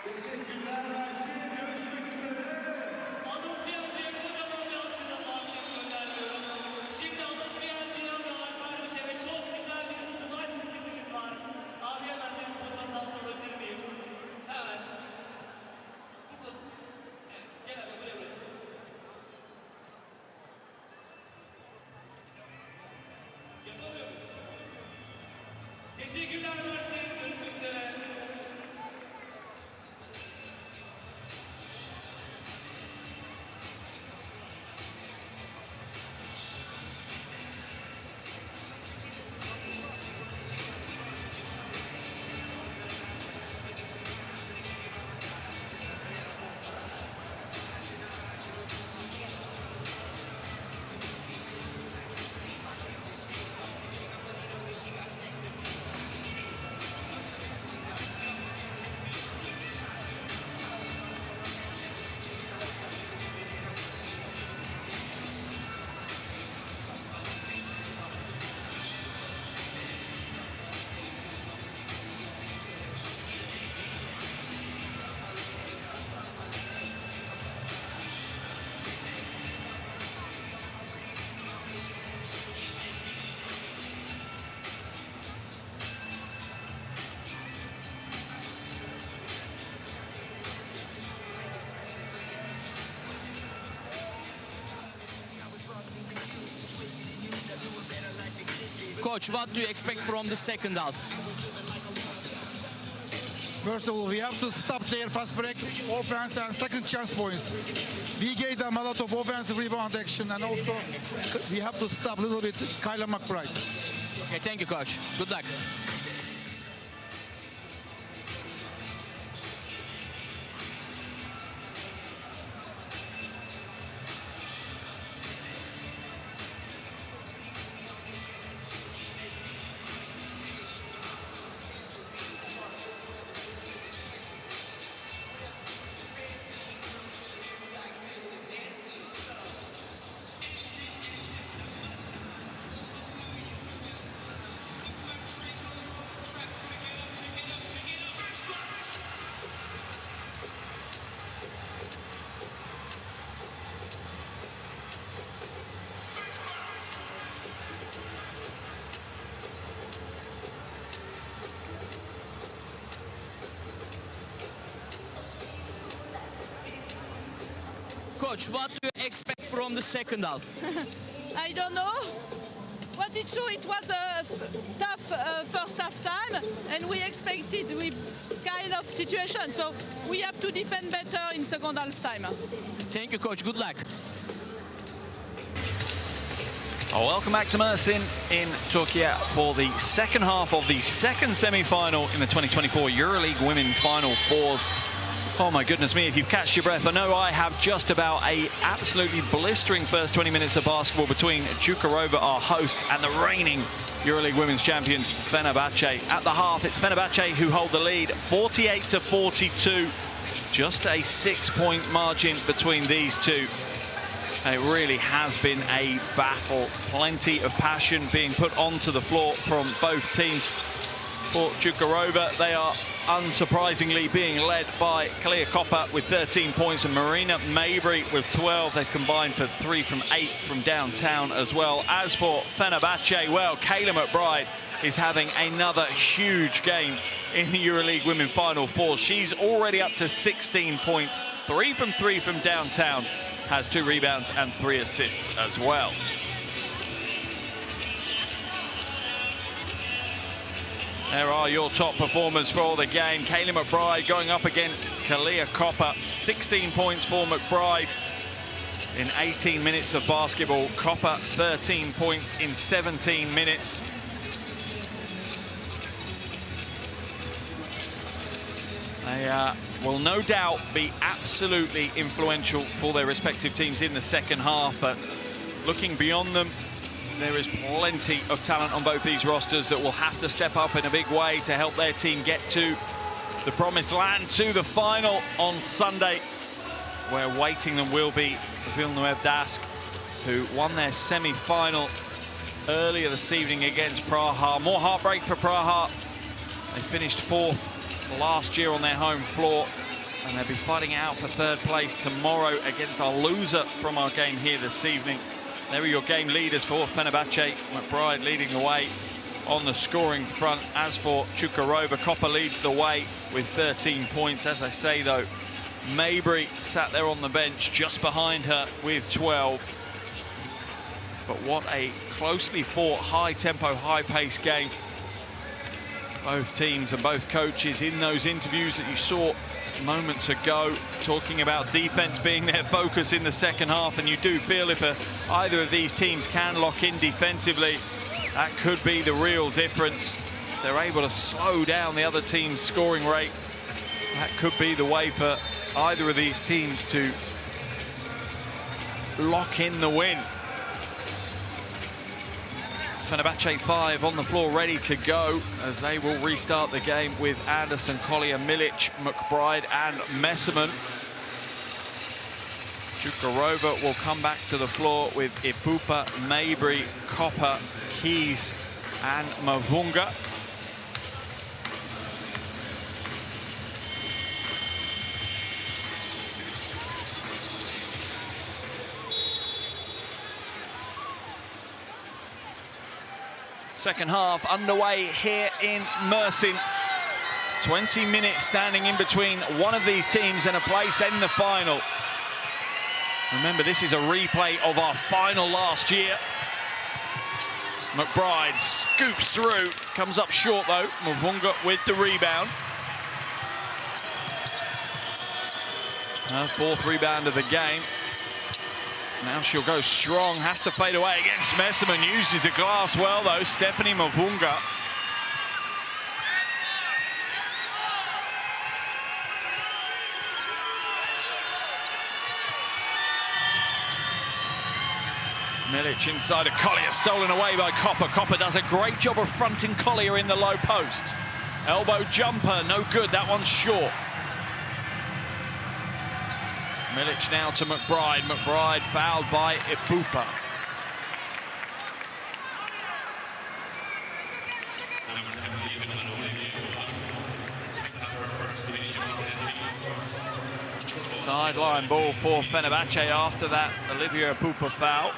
S3: Teşekkürler Mersin. Görüşmek üzere.
S4: Olimpiyatçıya kocaman bir alkışla abilerimi göndermiyorum. Şimdi Olimpiyatçıya ve Alpermiş'e ve çok güzel bir slide sürprizimiz var. Abi hemen senin potanın altına alabilir miyim? Hemen. Burada. Evet, gel abi buraya. Yapamıyor muyuz? Teşekkürler Mersin. Görüşmek üzere.
S5: Coach, what do you expect from the second half?
S6: First of all, we have to stop their fast break offense and second chance points. We gave them a lot of offensive rebound action, and also we have to stop a little bit Kyla McBride.
S5: Okay, thank you, Coach. Good luck. Coach, what do you expect from the second half?
S7: I don't know. But it's true, it was a tough first half time, and we expected with kind of situation. So we have to defend better in second half time.
S5: Thank you, Coach. Good luck.
S1: Oh, welcome back to Mersin in Turkey for the second half of the second semi-final in the 2024 EuroLeague Women Final Fours. Oh my goodness me, if you've catched your breath, I know I have. Just about a absolutely blistering first 20 minutes of basketball between Cukurova, our host, and the reigning EuroLeague Women's champions, Fenerbahce. At the half, it's Fenerbahce who hold the lead, 48-42. Just a 6-point margin between these two. It really has been a battle. Plenty of passion being put onto the floor from both teams. For Cukurova, they are unsurprisingly being led by Cukurova with 13 points and Marina Mabry with 12. They've combined for 3 from 8 from downtown as well. As for Fenerbahce, well, Kayla McBride is having another huge game in the EuroLeague Women Final Four. She's already up to 16 points, 3 from 3 from downtown, has 2 rebounds and 3 assists as well. There are your top performers for the game. Kayla McBride going up against Cukurova. 16 points for McBride in 18 minutes of basketball. Cukurova 13 points in 17 minutes. They will no doubt be absolutely influential for their respective teams in the second half, but looking beyond them, there is plenty of talent on both these rosters that will have to step up in a big way to help their team get to the promised land, to the final on Sunday, where waiting them will be Villeneuve Dask, who won their semi-final earlier this evening against Praha. More heartbreak for Praha. They finished 4th last year on their home floor, and they'll be fighting out for 3rd place tomorrow against our loser from our game here this evening. There are your game leaders for Fenerbahce. McBride leading the way on the scoring front. As for Cukurova, Cukurova leads the way with 13 points. As I say, though, Mabry sat there on the bench just behind her with 12. But what a closely fought, high-tempo, high-paced game. Both teams and both coaches in those interviews that you saw moments ago talking about defense being their focus in the second half, and you do feel if either of these teams can lock in defensively, that could be the real difference. If they're able to slow down the other team's scoring rate, that could be the way for either of these teams to lock in the win. Fenerbahce 5 on the floor, ready to go as they will restart the game with Anderson, Collier, Milic, McBride and Messerman. Cukurova will come back to the floor with Ipupa, Mabry, Copper, Keys and Mavunga. Second half underway here in Mersin. 20 minutes standing in between one of these teams and a place in the final. Remember, this is a replay of our final last year.
S2: McBride scoops through, comes up short though. Mavunga with the rebound. Her fourth rebound of the game. Now she'll go strong, has to fade away against Messerman. Uses the glass well though, Stephanie Mavunga. Milic inside of Collier, stolen away by Copper. Copper does a great job of fronting Collier in the low post. Elbow jumper, no good, that one's short. Milic now to McBride. McBride fouled by Ipupa. Sideline ball for Fenerbahce after that Olivia Ipupa foul.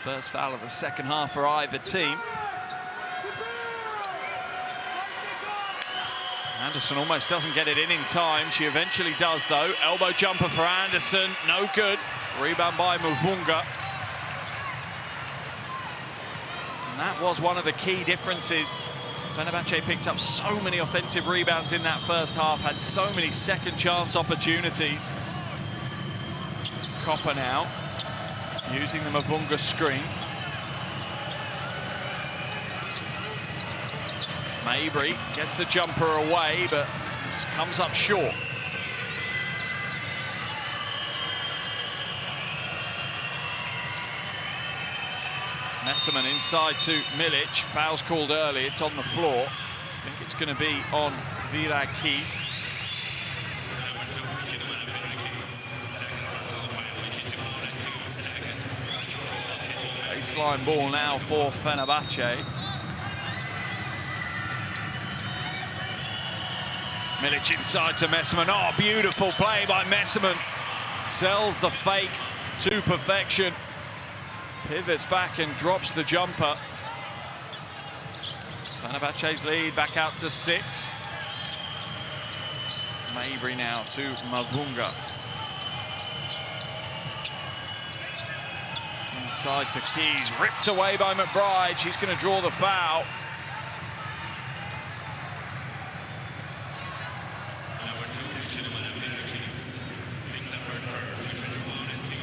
S2: First foul of the second half for either team. Anderson almost doesn't get it in time. She eventually does, though. Elbow jumper for Anderson. No good. Rebound by Mavunga. And that was one of the key differences. Fenerbahce picked up so many offensive rebounds in that first half, had so many second chance opportunities. Copper now, using the Mavunga screen. Mabry gets the jumper away, but comes up short. Messerman inside to Milic. Foul's called early, it's on the floor. I think it's going to be on Virag Keys. Baseline ball now for Fenerbahce. Milic inside to Messerman. Oh, beautiful play by Messerman. Sells the fake to perfection. Pivots back and drops the jumper. Fenerbahce's lead back out to 6. Mabry now to Mavunga. Inside to Keys, ripped away by McBride. She's going to draw the foul.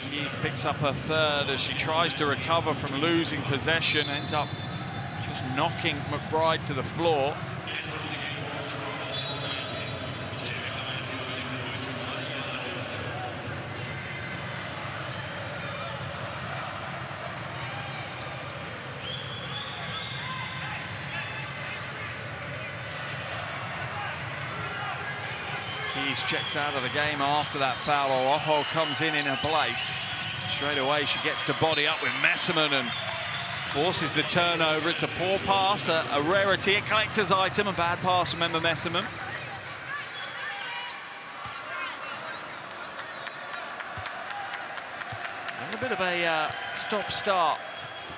S2: Keys picks up her third as she tries to recover from losing possession, ends up just knocking McBride to the floor. Keys checks out of the game after that foul. Orojo comes in her place. Straight away she gets to body up with Messerman and forces the turnover. It's a poor pass, a rarity, a collector's item, a bad pass from Emma Messerman. A little bit of a stop-start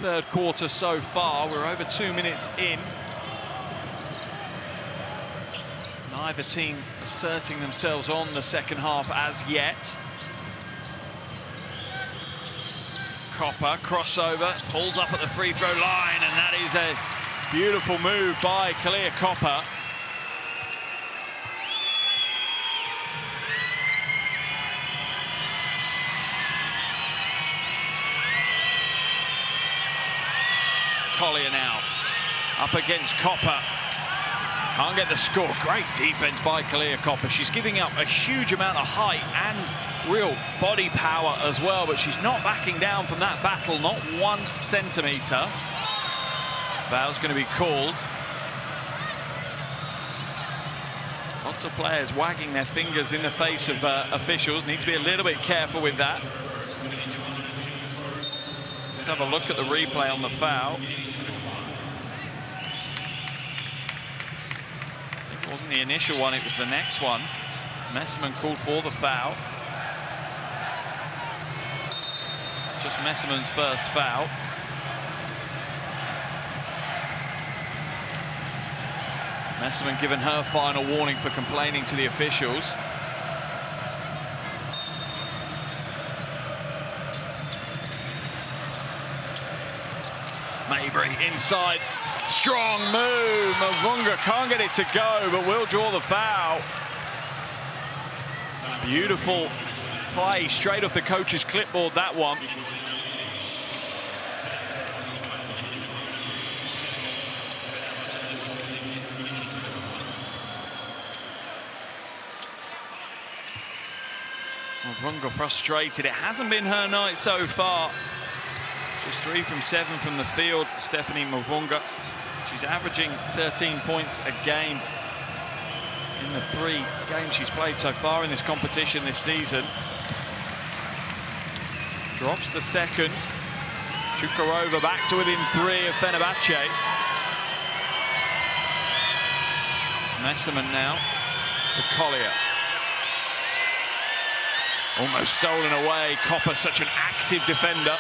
S2: third quarter so far. We're over 2 minutes in. Neither team asserting themselves on the second half as yet. Copper, crossover, pulls up at the free throw line, and that is a beautiful move by Kalia Copper. Collier now, up against Copper. Can't get the score. Great defense by Kalia Copper. She's giving up a huge amount of height and real body power as well, but she's not backing down from that battle, not 1 centimetre. Foul's going to be called. Lots of players wagging their fingers in the face of officials. Need to be a little bit careful with that. Let's have a look at the replay on the foul. It wasn't the initial one, it was the next one. Messerman called for the foul. Just Messerman's first foul. Messerman given her final warning for complaining to the officials. Mabry inside. Strong move. Mavunga can't get it to go, but will draw the foul. Beautiful play straight off the coach's clipboard, that one. Mavunga frustrated. It hasn't been her night so far. Just 3 from 7 from the field, Stephanie Mavunga. She's averaging 13 points a game in the 3 games she's played so far in this competition this season. Drops the second. Cukurova back to within 3 of Fenerbahce. Mersin now to Collier. Almost stolen away. Copper, such an active defender.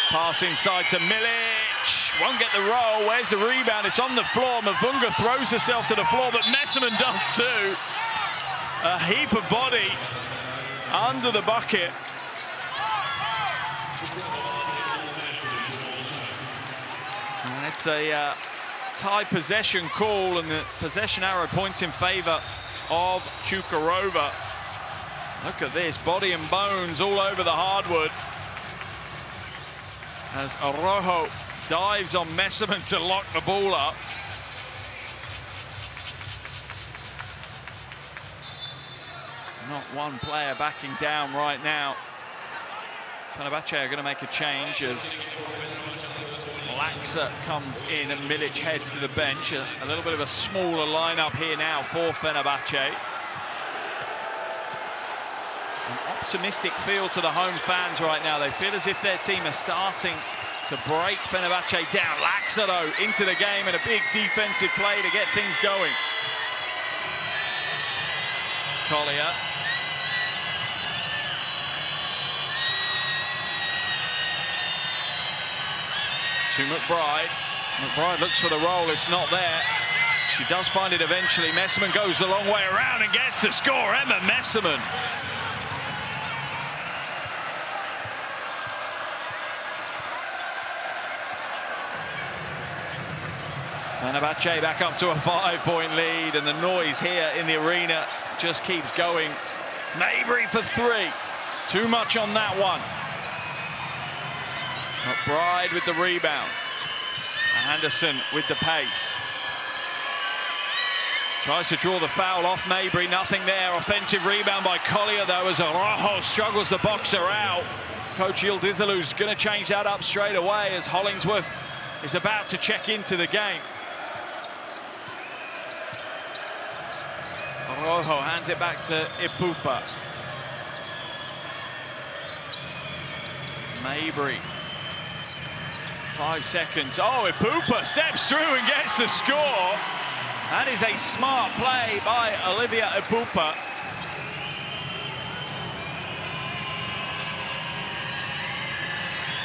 S2: Pass inside to Milic. Won't get the roll. Where's the rebound? It's on the floor. Mavunga throws herself to the floor, but Mersin does too. A heap of body under the bucket. And it's a tie possession call, and the possession arrow points in favor of Cukurova. Look at this, body and bones all over the hardwood. As Araujo dives on Mersin to lock the ball up. Not one player backing down right now. Fenerbahce are going to make a change as Laxa comes in and Milic heads to the bench. A little bit of a smaller lineup here now for Fenerbahce. An optimistic feel to the home fans right now. They feel as if their team are starting to break Fenerbahce down. Laxa, though, into the game and a big defensive play to get things going. Collier. To McBride. McBride looks for the roll. It's not there. She does find it eventually. Mersin goes the long way around and gets the score. Emma Mersin. Fenerbahce back up to a 5-point lead, and the noise here in the arena just keeps going. Mabry for 3. Too much on that one. McBride with the rebound. Anderson with the pace. Tries to draw the foul off Mabry, nothing there. Offensive rebound by Collier, though, as Araujo struggles to box her out. Coach Yildizalu's going to change that up straight away as Hollingsworth is about to check into the game. Araujo hands it back to Ipupa. Mabry. 5 seconds. Oh, Ipupa steps through and gets the score. That is a smart play by Olivia Ipupa.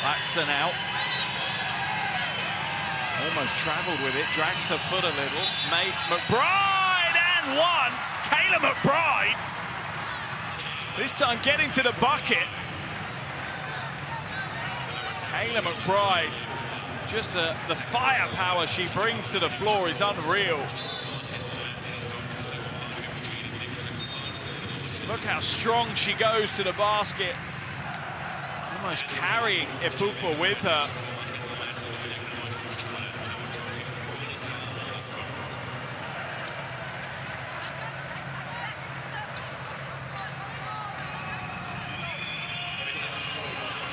S2: Laxa now. Almost travelled with it, drags her foot a little. McBride and 1. Kayla McBride. This time getting to the bucket. Kayla McBride, just the firepower she brings to the floor is unreal. Look how strong she goes to the basket. Almost carrying Ipupa with her.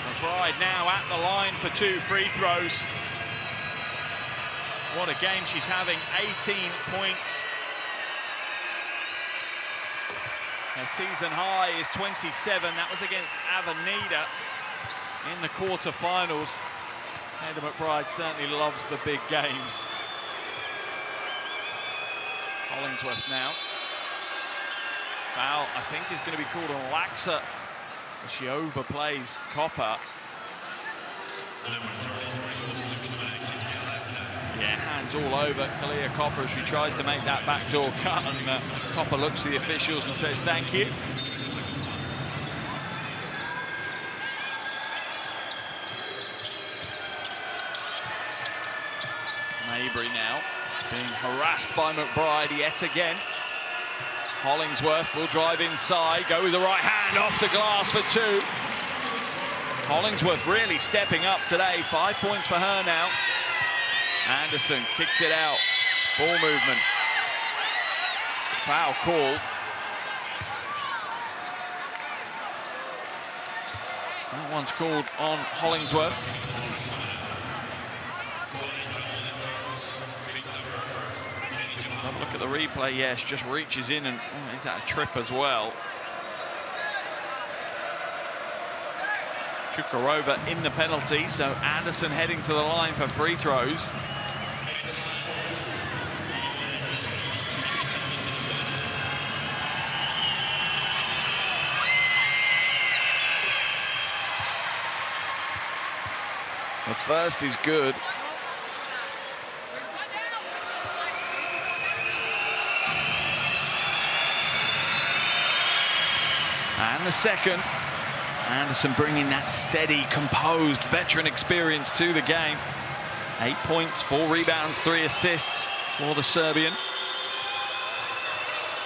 S2: McBride now at the line for 2 free throws. What a game she's having, 18 points. Her season high is 27. That was against Avenida in the quarterfinals. Heather McBride certainly loves the big games. Hollingsworth now. Foul, I think, is going to be called on Laxa as she overplays Copper. Yeah, hands all over Kalia Copper as she tries to make that backdoor cut, and Copper looks to the officials and says thank you. Mabry now being harassed by McBride yet again. Hollingsworth will drive inside, go with the right hand off the glass for 2. Hollingsworth really stepping up today. 5 points for her now. Anderson kicks it out. Ball movement. Foul called. That one's called on Hollingsworth. Have a look at the replay. Yes, just reaches in and is that a trip as well? Cukurova in the penalty, so Anderson heading to the line for free throws. The first is good. And the second. Anderson bringing that steady, composed, veteran experience to the game. 8 points, 4 rebounds, 3 assists for the Serbian.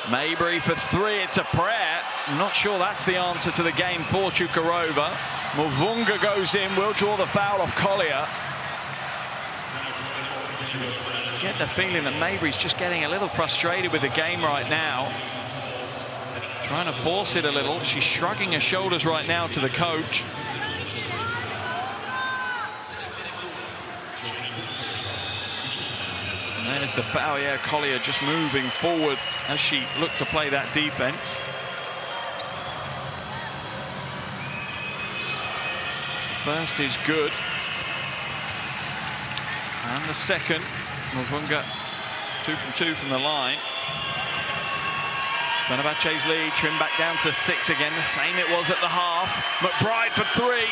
S2: Mabry for 3, it's a prayer. I'm not sure that's the answer to the game for Cukurova. Mavunga goes in, will draw the foul off Collier. Get the feeling that Mabry's just getting a little frustrated with the game right now. Trying to force it a little. She's shrugging her shoulders right now to the coach. And there's the foul. Yeah, Collier just moving forward as she looked to play that defense. The first is good. And the second, Mavunga 2 from 2 from the line. Fenerbahce's lead trimmed back down to 6 again, the same it was at the half. McBride for 3.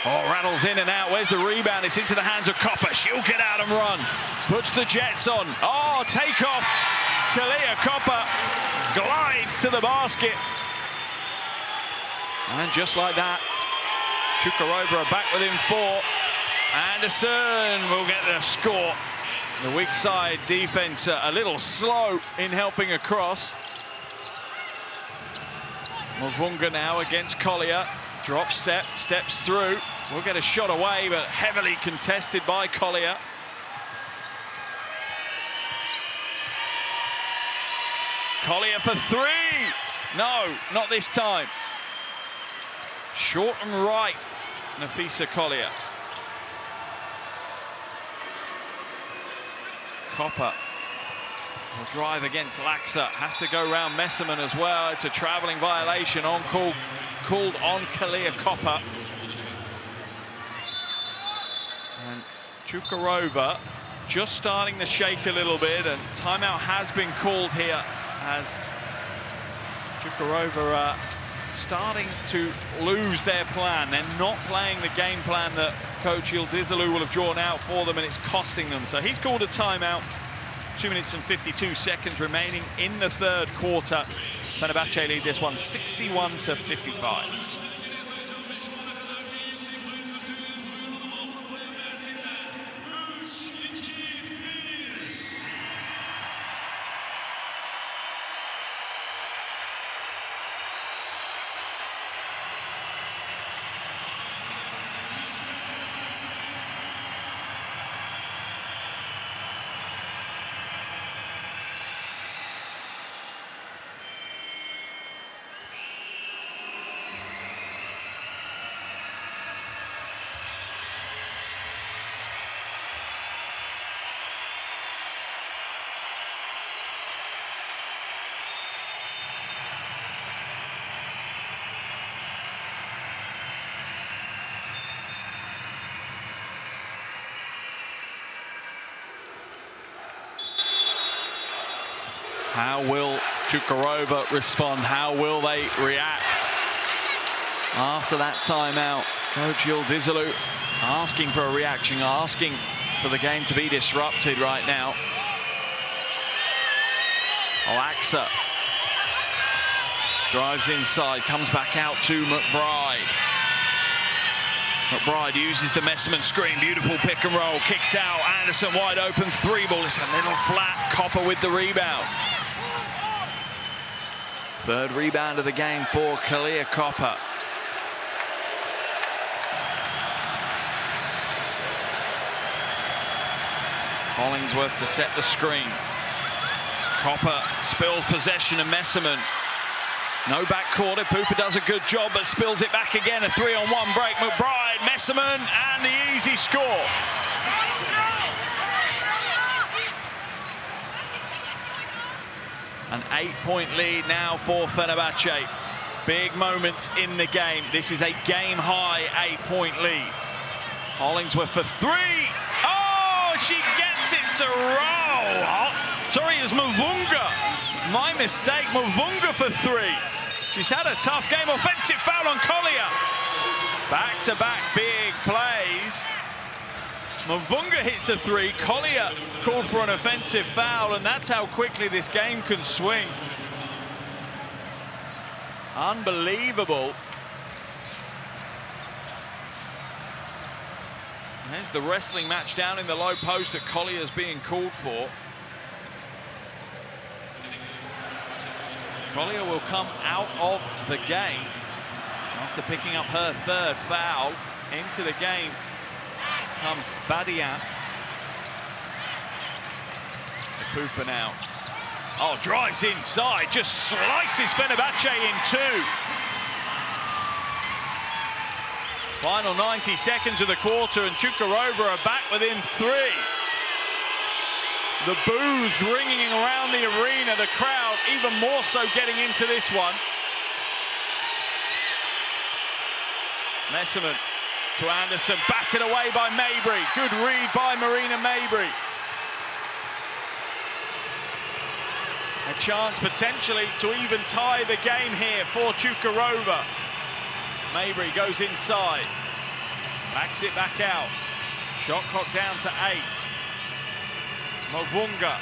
S2: Oh, rattles in and out. Where's the rebound? It's into the hands of Copper. She'll get out and run. Puts the Jets on. Oh, take off. Kalia Copper glides to the basket. And just like that, Cukurova are back within 4. Anderson will get the score. The weak side defense a little slow in helping across. Mavunga now against Collier. Drop step, steps through. Will get a shot away, but heavily contested by Collier. Collier for 3. No, not this time. Short and right, Nafisa Collier. Copper will drive against Laxa. Has to go round Messerman as well. It's a travelling violation called on Kalia Copper. And Cukurova just starting to shake a little bit, and timeout has been called here as Cukurova starting to lose their plan. They're not playing the game plan that Coach Yildizalu will have drawn out for them, and it's costing them. So he's called a timeout. 2 minutes and 52 seconds remaining in the third quarter. Fenerbahce lead this one 61-55. How will Cukurova respond? How will they react after that timeout? Coach Yildizalu asking for a reaction, asking for the game to be disrupted right now. Laxa drives inside, comes back out to McBride.
S1: McBride uses the Mersin screen. Beautiful pick and roll. Kicked out. Anderson wide open. 3-ball. It's a little flat. Copper with the rebound. Third rebound of the game for Kalia Copper. Hollingsworth to set the screen. Copper spills possession of Mersin. No backcourt. Pooper does a good job, but spills it back again. A 3-on-1 break. McBride, Mersin, and the easy score. An 8-point lead now for Fenerbahce. Big moments in the game. This is a game-high 8-point lead. Hollingsworth for 3. Oh, she gets it to roll. Sorry, it's Mavunga. My mistake. Mavunga for 3. She's had a tough game. Offensive foul on Collier. Back-to-back big plays. Mavunga hits the 3. Collier called for an offensive foul, and that's how quickly this game can swing. Unbelievable. There's the wrestling match down in the low post that Collier's being called for. Collier will come out of the game after picking up her 3rd foul. Into the game comes Badian. Pooper now. Oh, drives inside, just slices Fenerbahce in 2. Final 90 seconds of the quarter, and Cukurova are back within 3. The boos ringing around the arena, the crowd even more so getting into this one. Mersin to Anderson, batted away by Mabry. Good read by Marina Mabry. A chance potentially to even tie the game here for Cukurova. Mabry goes inside, backs it back out. Shot clock down to 8. Mavunga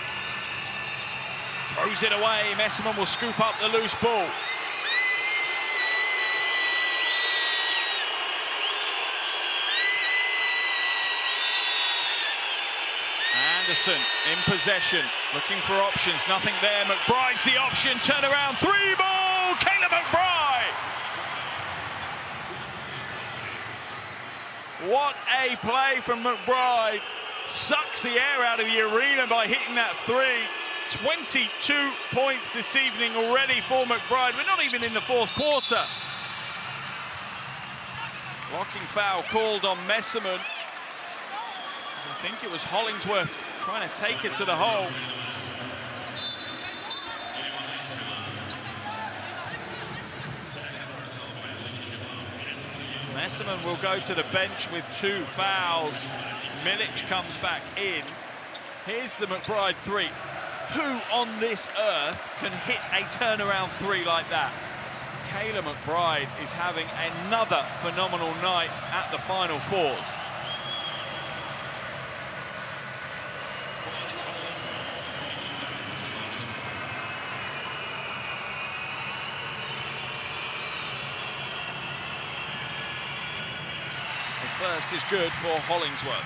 S1: throws it away. Mersin will scoop up the loose ball. Anderson in possession, looking for options. Nothing there. McBride's the option. Turn around. 3-ball. Kayla McBride. What a play from McBride. Sucks the air out of the arena by hitting that 3. 22 points this evening already for McBride. We're not even in the 4th quarter. Blocking foul called on Mersin. I think it was Hollingsworth trying to take it to the hole. Mersin will go to the bench with 2 fouls. Milic comes back in. Here's the McBride 3. Who on this earth can hit a turnaround 3 like that? Kayla McBride is having another phenomenal night at the Final Fours. The first is good for Hollingsworth.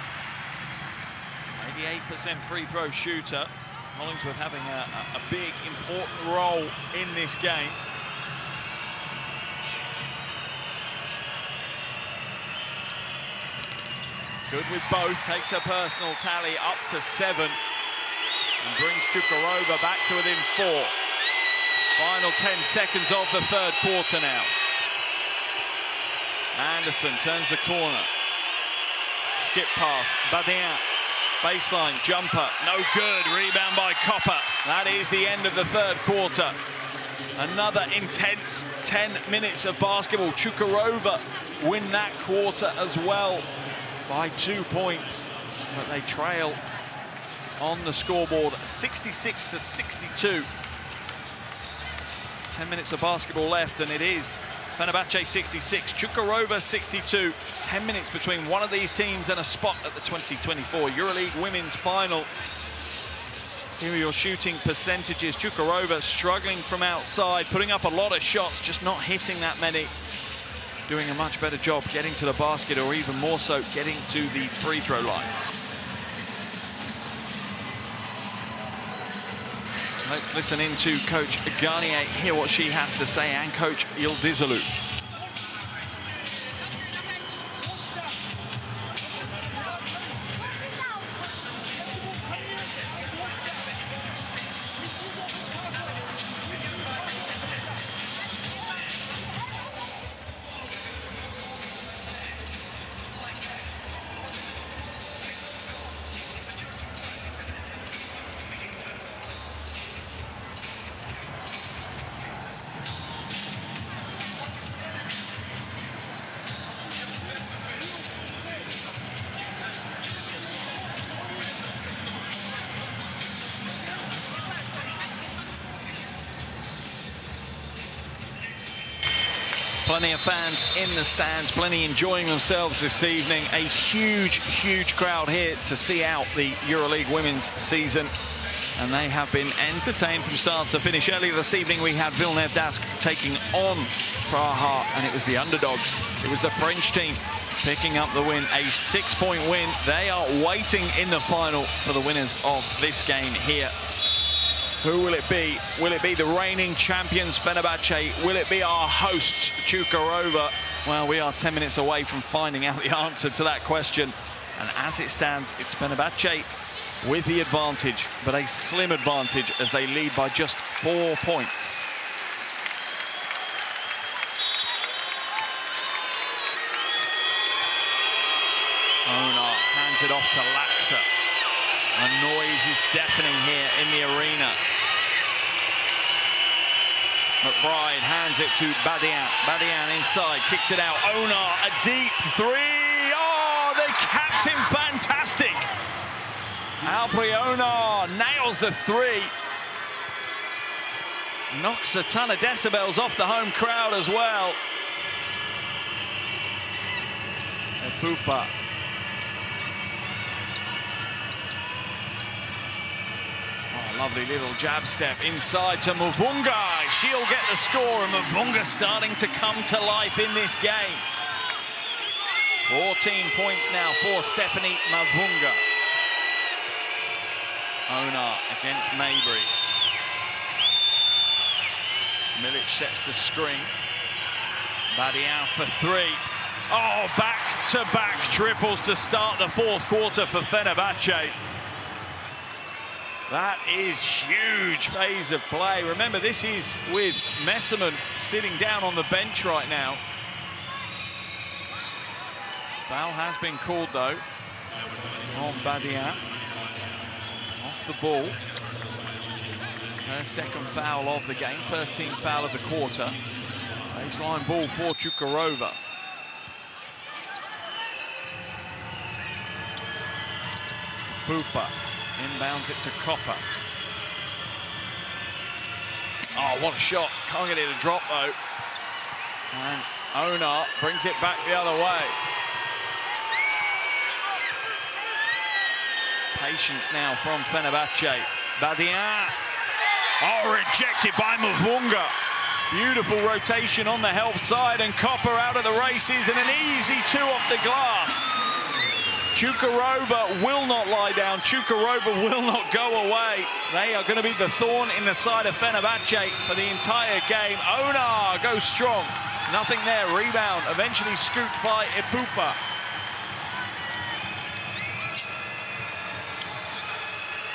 S1: 88% free throw shooter. Hollingsworth having a big, important role in this game. Good with both, takes her personal tally up to 7 and brings Cukurova back to within 4. Final 10 seconds of the 3rd quarter now. Anderson turns the corner. Skip pass, Badian. Baseline jumper, no good. Rebound by Copper. That is the end of the 3rd quarter. Another intense 10 minutes of basketball. Cukurova win that quarter as well by 2 points, but they trail on the scoreboard 66-62. 10 minutes of basketball left, and it is Fenerbahce 66, Cukurova 62. 10 minutes between one of these teams and a spot at the 2024 EuroLeague Women's Final. Here are your shooting percentages. Cukurova struggling from outside, putting up a lot of shots, just not hitting that many. doing a much better job getting to the basket, or even more so getting to the free throw line. Let's listen in to Coach Garnier, hear what she has to say, and Coach Yıldızlı. Plenty of fans in the stands, plenty enjoying themselves this evening. A huge, huge crowd here to see out the EuroLeague women's season. And they have been entertained from start to finish. Earlier this evening, we had Villeneuve-d'Ascq taking on Praha, and it was the underdogs. It was the French team picking up the win, a 6-point win. They are waiting in the final for the winners of this game here. Who will it be? Will it be the reigning champions, Fenerbahce? Will it be our hosts, Cukurova? Well, we are 10 minutes away from finding out the answer to that question. And as it stands, it's Fenerbahce with the advantage, but a slim advantage as they lead by just 4 points. Onar hands it off to Laksa. The noise is deafening here in the arena. McBride hands it to Badian. Badian inside, kicks it out. Onar, a deep three. Oh, the captain, fantastic. Alpri Onar nails the three. Knocks a ton of decibels off the home crowd as well. Epupa. Lovely little jab step inside to Mavunga. She'll get the score, and Mavunga starting to come to life in this game. 14 points now for Stephanie Mavunga. Onar against Mabry. Milic sets the screen. Badian for three. Oh, back-to-back triples to start the fourth quarter for Fenerbahce. That is huge phase of play. Remember, this is with Mersin sitting down on the bench right now. Foul has been called, though, on Badian. Off the ball. Her second foul of the game, first team foul of the quarter. Baseline ball for Cukurova. Pupa. Inbounds it to Copper. Oh, what a shot. Can't get it to drop, though. And Onar brings it back the other way. Patience now from Fenerbahce. Badian. Oh, rejected by Mavunga. Beautiful rotation on the help side, and Copper out of the races, and an easy two off the glass. Cukurova will not lie down. Cukurova will not go away. They are going to be the thorn in the side of Fenerbahce for the entire game. Onar goes strong. Nothing there. Rebound eventually scooped by Epupa.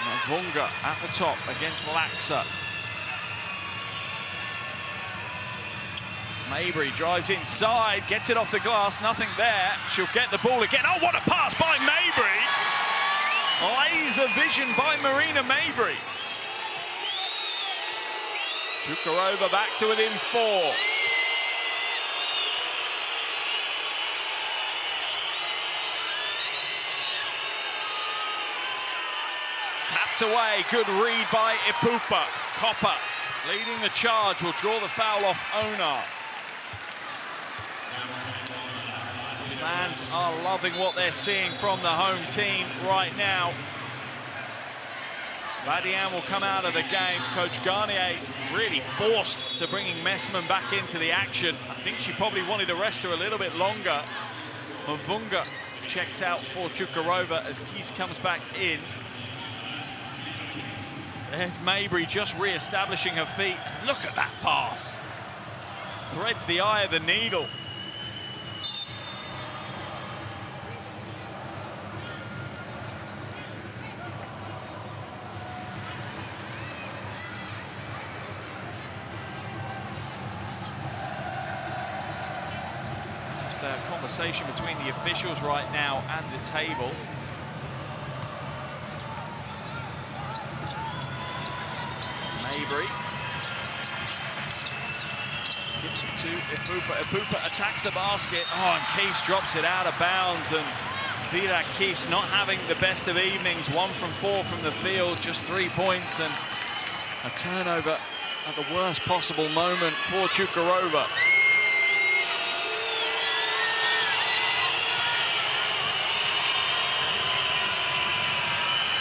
S1: Mavunga at the top against Laksa. Mabry drives inside, gets it off the glass, nothing there. She'll get the ball again. Oh, what a pass by Mabry! Laser vision by Marina Mabry. Cukurova back to within 4. Tapped away, good read by Epupa. Copper leading the charge, will draw the foul off Onar. Fans are loving what they're seeing from the home team right now.
S2: Badian will come out of the game. Coach Garnier really forced to bringing Messman back into the action. I think she probably wanted to rest her a little bit longer. Mavunga checks out for Cukurova as Keys comes back in. There's Mabry just re-establishing her feet. Look at that pass. Threads the eye of the needle. Just a conversation between the officials right now and the table. Mabry skips it to Ipupa. Ipupa attacks the basket. Oh, and Keys drops it out of bounds. And Vida Keys not having the best of evenings. 1 from 4 from the field, just 3 points, and a turnover at the worst possible moment for Cukurova.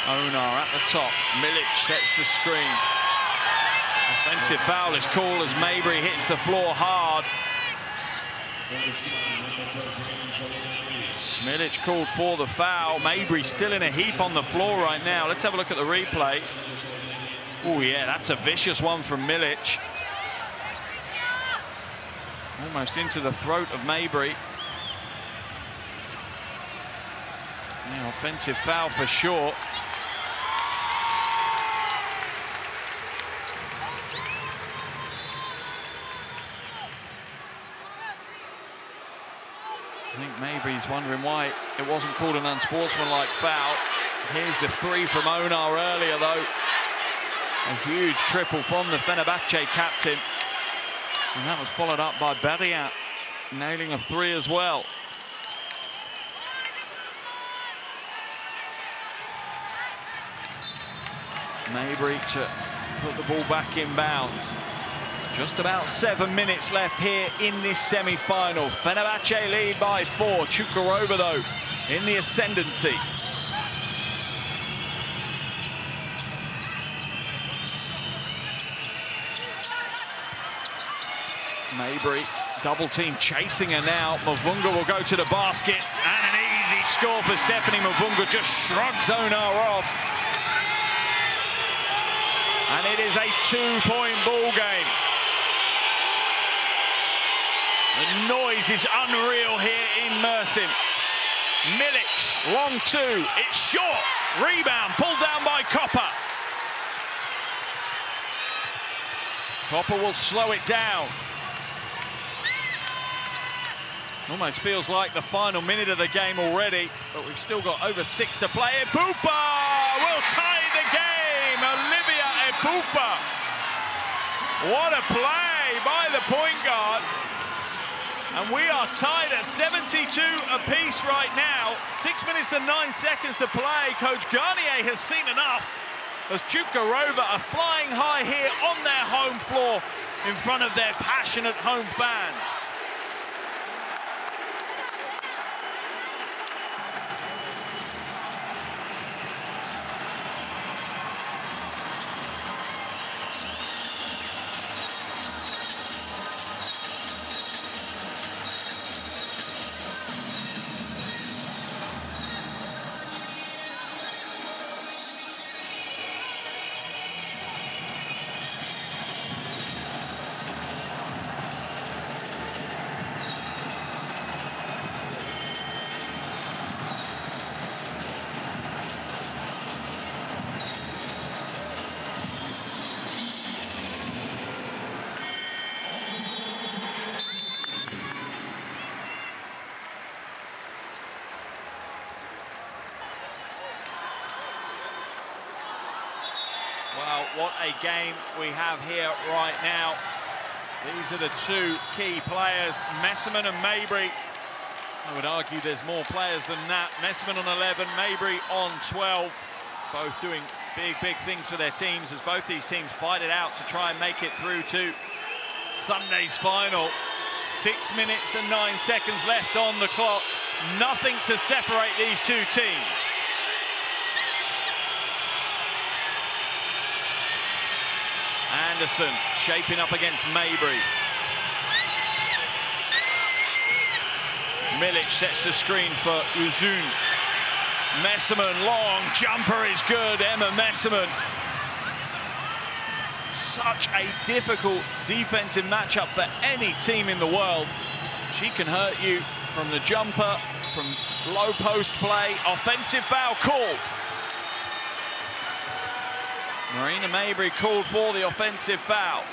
S2: Onar at the top. Milic sets the screen. Offensive foul is called as Mabry hits the floor hard. Milic called for the foul. Mabry still in a heap on the floor right now. Let's have a look at the replay. Oh yeah, that's a vicious one from Milic. Almost into the throat of Mabry. Yeah, offensive foul for sure. I think Mabry's wondering why it wasn't called an unsportsmanlike foul. Here's the 3 from Onar earlier, though. A huge triple from the Fenerbahce captain. And that was followed up by Badian, nailing a 3 as well. Mabry to put the ball back in bounds. Just about 7 minutes left here in this semi-final. Fenerbahce lead by 4. Cukurova, though, in the ascendancy. Mabry, double team chasing her now. Mavunga will go to the basket. And an easy score for Stephanie Mavunga. Just shrugs Onar off. And it is a 2-point ball game. The noise is unreal here in Mersin. Milic, long 2, it's short. Rebound, pulled down by Copper. Copper will slow it down. Almost feels like the final minute of the game already, but we've still got over 6 to play. Ipupa will tie the game. Olivia Ipupa. What a play by the point guard. And we are tied at 72 apiece right now. 6 minutes and 9 seconds to play. Coach Garnier has seen enough as Cukurova are flying high here on their home floor in front of their passionate home fans. Well, what a game we have here right now. These are the 2 key players, Messman and Mabry. I would argue there's more players than that. Messman on 11, Mabry on 12. Both doing big things for their teams as both these teams fight it out to try and make it through to Sunday's final. 6 minutes and 9 seconds left on the clock. Nothing to separate these 2 teams. Anderson shaping up against Mabry. Milic sets the screen for Uzun. Messerman, long jumper is good. Emma Messerman. Such a difficult defensive matchup for any team in the world. She can hurt you from the jumper, from low post play. Offensive foul called. Marina Mabry called for the offensive foul.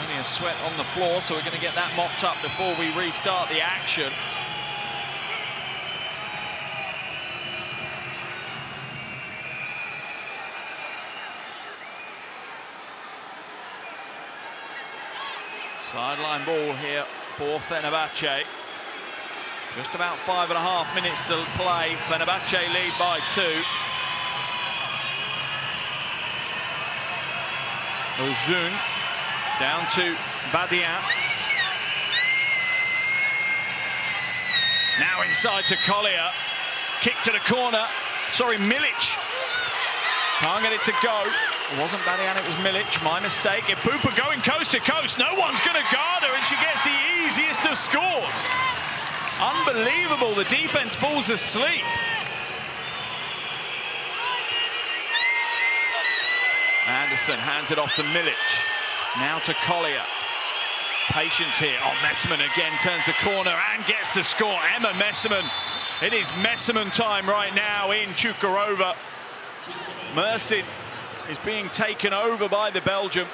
S2: Only a sweat on the floor, so we're going to get that mopped up before we restart the action. Sideline ball here for Fenerbahce. Just about 5.5 minutes to play. Fenerbahce lead by 2. Uzun down to Badian. Now inside to Collier. Kick to the corner. Sorry, Milic. Can't get it to go. It wasn't Badian, it was Milic. My mistake. Ipupa going coast to coast. No one's going to guard her, and she gets the easiest of scores. Unbelievable. The defense falls asleep. Anderson hands it off to Milic. Now to Collier. Patience here. Oh, Messerman again turns the corner and gets the score. Emma Messerman. It is Messerman time right now in Cukurova. Mersin is being taken over by the Belgium.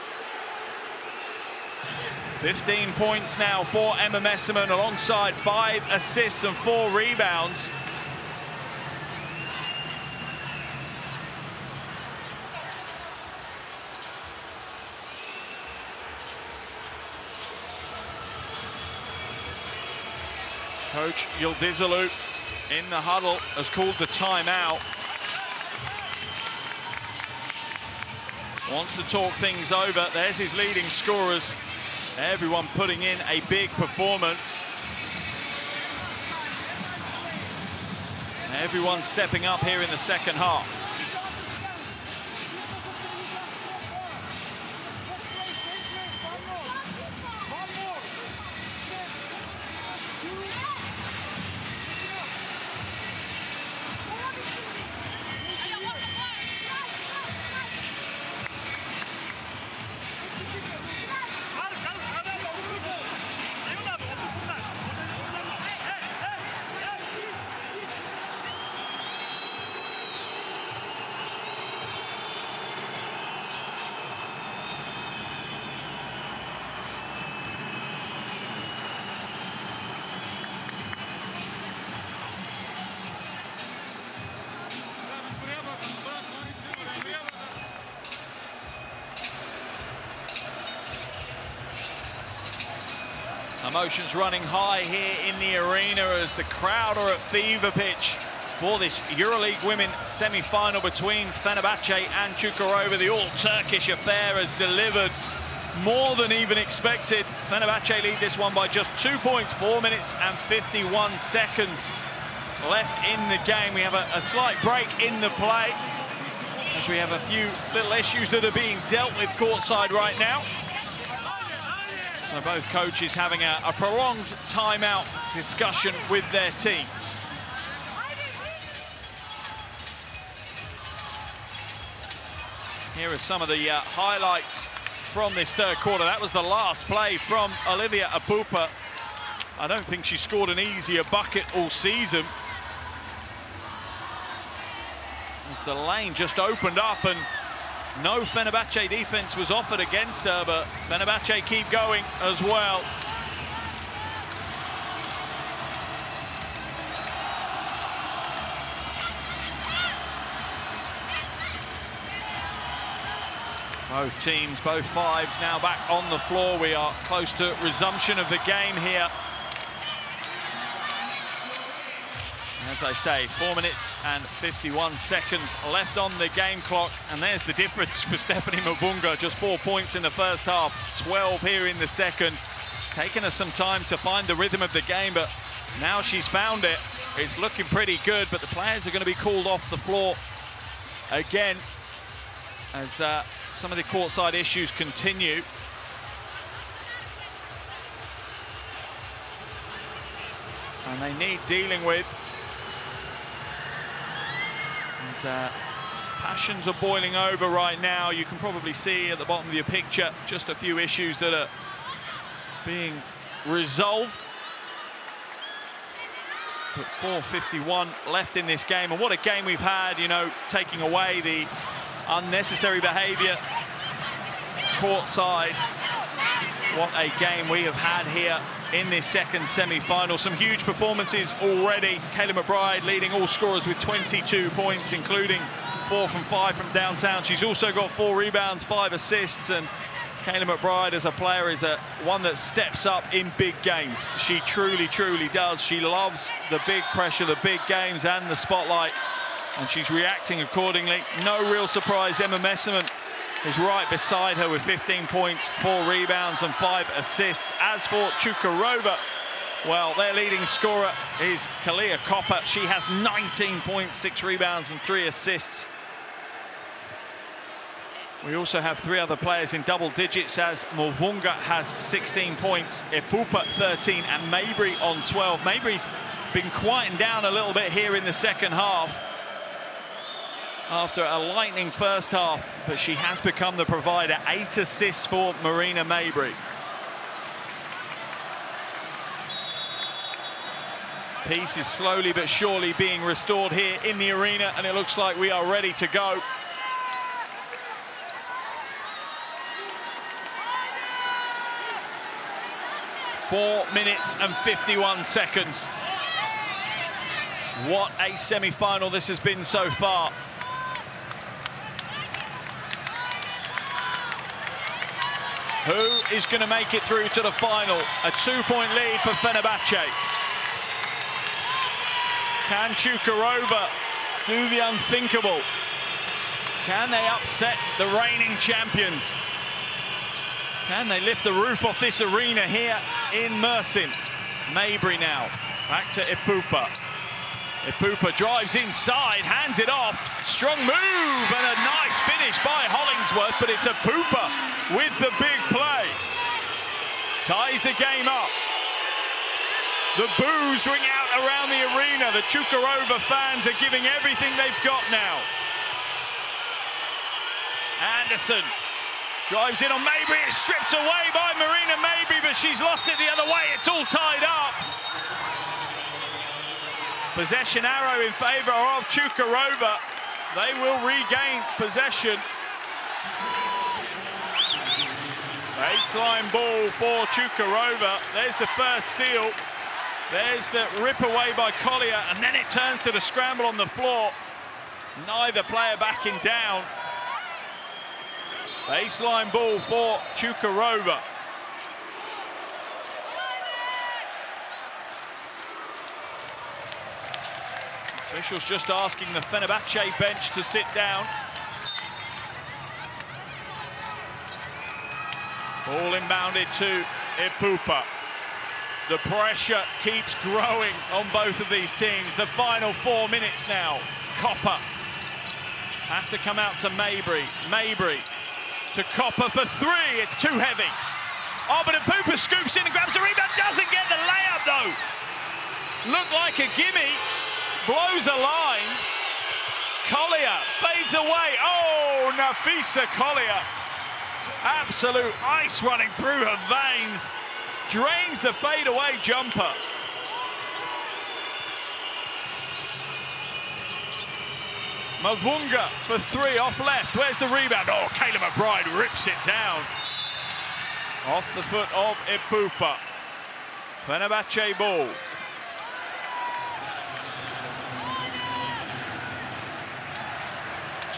S2: 15 points now for Emma Messerman, alongside 5 assists and 4 rebounds. Coach Yildizalu in the huddle has called the timeout. Wants to talk things over. There's his leading scorers. Everyone putting in a big performance. Everyone stepping up here in the second half. Emotions running high here in the arena as the crowd are at fever pitch for this EuroLeague Women semi-final between Fenerbahce and Cukurova. The all-Turkish affair has delivered more than even expected. Fenerbahce lead this one by just 2 points, 4 minutes and 51 seconds left in the game. We have a slight break in the play as we have a few little issues that are being dealt with courtside right now. So both coaches having a prolonged timeout discussion with their teams. Here are some of the highlights from this third quarter. That was the last play from Olivia Ipupa. I don't think she scored an easier bucket all season. The lane just opened up and no Fenerbahce defense was offered against her, but Fenerbahce keep going as well. Both teams, both fives now back on the floor. We are close to resumption of the game here. As I say, 4 minutes and 51 seconds left on the game clock. And there's the difference for Stephanie Mabunga. Just 4 points in the first half, 12 here in the second. It's taken her some time to find the rhythm of the game, but now she's found it. is looking pretty good, but the players are going to be called off the floor again as some of the courtside issues continue. And they need dealing with. And passions are boiling over right now. You can probably see at the bottom of your picture just a few issues that are being resolved. But 4:51 left in this game, and what a game we've had, you know, taking away the unnecessary behavior courtside. What a game we have had here in this second semi-final. Some huge performances already. Kayla McBride leading all scorers with 22 points, including 4 from 5 from downtown. She's also got 4 rebounds, 5 assists, and Kayla McBride as a player is one that steps up in big games. She truly, truly does. She loves the big pressure, the big games and the spotlight, and she's reacting accordingly. No real surprise, Emma Messerman is right beside her with 15 points, 4 rebounds and 5 assists. As for Cukurova, well, their leading scorer is Kalia Copper. She has 19 points, 6 rebounds and 3 assists. We also have 3 other players in double digits, as Mavunga has 16 points, Epupa 13 and Mabry on 12. Mabry's been quieting down a little bit here in the second half after a lightning first half, but she has become the provider. 8 assists for Marina Mabry. Peace is slowly but surely being restored here in the arena, and it looks like we are ready to go. Four minutes and 51 seconds. What a semi-final this has been so far. Who is going to make it through to the final? A 2-point lead for Fenerbahce. Can Cukurova do the unthinkable? Can they upset the reigning champions? Can they lift the roof off this arena here in Mersin? Mabry now, back to Epupa. Epupa drives inside, hands it off. Strong move and a nice finish by Hollingsworth, but it's Epupa with the big play. Ties the game up. The boos ring out around the arena. The Cukurova fans are giving everything they've got now. Anderson drives in on Mabry. It's stripped away by Marina Mabry, but she's lost it the other way. It's all tied up. Possession arrow in favour of Cukurova. They will regain possession. Baseline ball for Cukurova. There's the first steal. There's the rip away by Collier, and then it turns to the scramble on the floor. Neither player backing down. Baseline ball for Cukurova. Officials just asking the Fenerbahce bench to sit down. Ball inbounded to Epupa. The pressure keeps growing on both of these teams. The final 4 minutes now. Copper has to come out to Mabry. Mabry to Copper for 3. It's too heavy. Oh, but Epupa scoops in and grabs the rebound. Doesn't get the layup, though. Looked like a gimme. Blows the lines. Collier fades away. Oh, Nafisa Collier. Absolute ice running through her veins. Drains the fadeaway jumper. Mavunga for 3 off left. Where's the rebound? Oh, Kayla McBride rips it down. Off the foot of Epupa. Fenerbahce ball.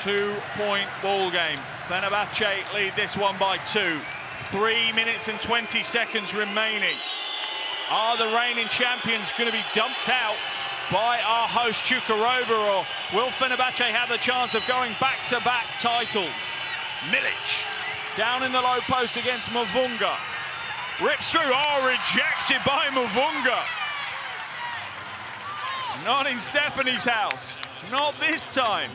S2: Two-point ball game. Fenerbahce lead this one by 2. 3 minutes and 20 seconds remaining. Are the reigning champions going to be dumped out by our host Cukurova, or will Fenerbahce have the chance of going back-to-back titles? Milic down in the low post against Mavunga. Rips through, oh, rejected by Mavunga. Not in Stephanie's house. Not this time.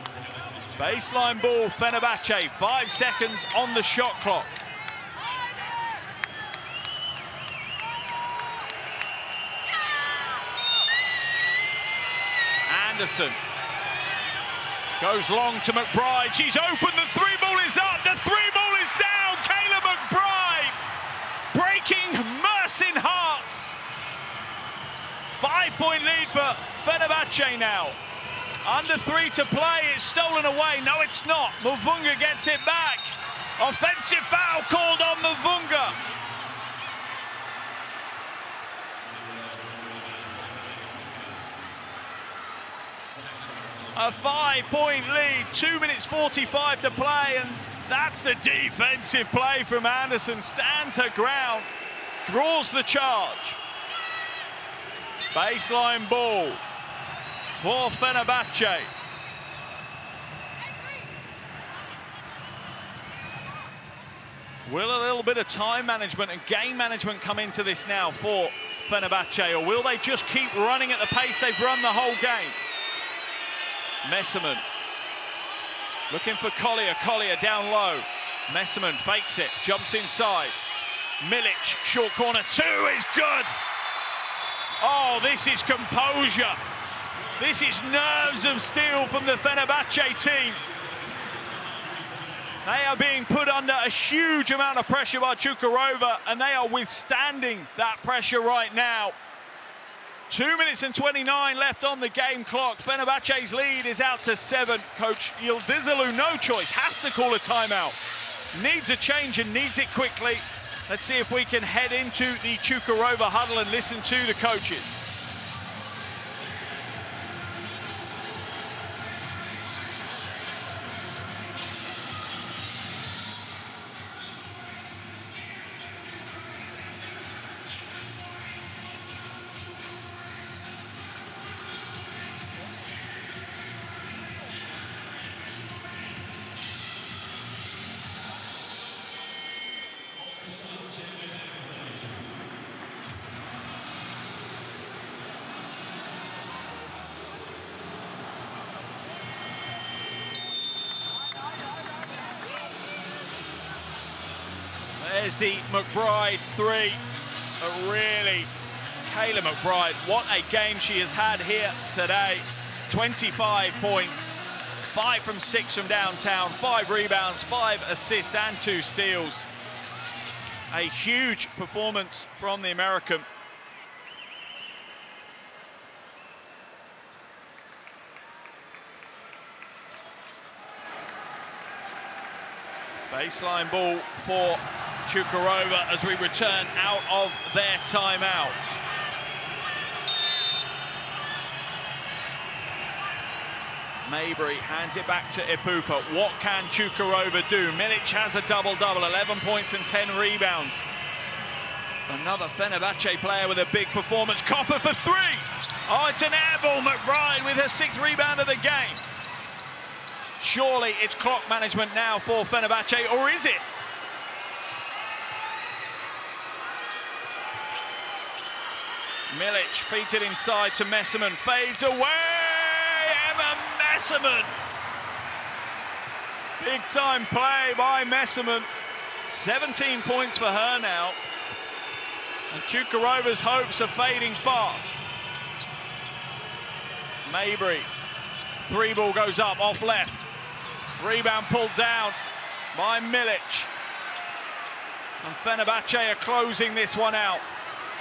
S2: Baseline ball, Fenerbahce. 5 seconds on the shot clock. Anderson goes long to McBride. She's open. The 3 ball is up. The 3 ball is down. Kayla McBride breaking Mersin hearts. 5-point lead for Fenerbahce now. Under 3 to play. It's stolen away. No, it's not. Mavunga gets it back. Offensive foul called on Mavunga. A 5-point lead, 2 minutes 45 to play, and that's the defensive play from Anderson. Stands her ground, draws the charge. Baseline ball for Fenerbahce. Will a little bit of time management and game management come into this now for Fenerbahce, or will they just keep running at the pace they've run the whole game? Messerman looking for Collier. Collier down low. Messerman fakes it, jumps inside. Milic, short corner, 2 is good. Oh, this is composure. This is nerves of steel from the Fenerbahce team. They are being put under a huge amount of pressure by Cukurova, and they are withstanding that pressure right now. 2 minutes and 29 left on the game clock. Fenerbahce's lead is out to 7. Coach Yildizalu, no choice, has to call a timeout. Needs a change and needs it quickly. Let's see if we can head into the Cukurova huddle and listen to the coaches. There's the McBride 3. But really, Kayla McBride, what a game she has had here today. 25 points, 5 from 6 from downtown, 5 rebounds, 5 assists and 2 steals. A huge performance from the American. Baseline ball for Cukurova as we return out of their timeout. Maybury hands it back to Ipupa. What can Cukurova do? Milic has a double-double, 11 points and 10 rebounds. Another Fenerbahce player with a big performance. Copper for 3. Oh, it's an air ball. McBride with her 6th rebound of the game. Surely it's clock management now for Fenerbahce, or is it? Milic feeds it inside to Messerman, fades away, Emma Messerman. Big time play by Messerman. 17 points for her now. And Cukurova's hopes are fading fast. Maybury, 3 ball goes up, off left. Rebound pulled down by Milic. And Fenerbahce are closing this one out.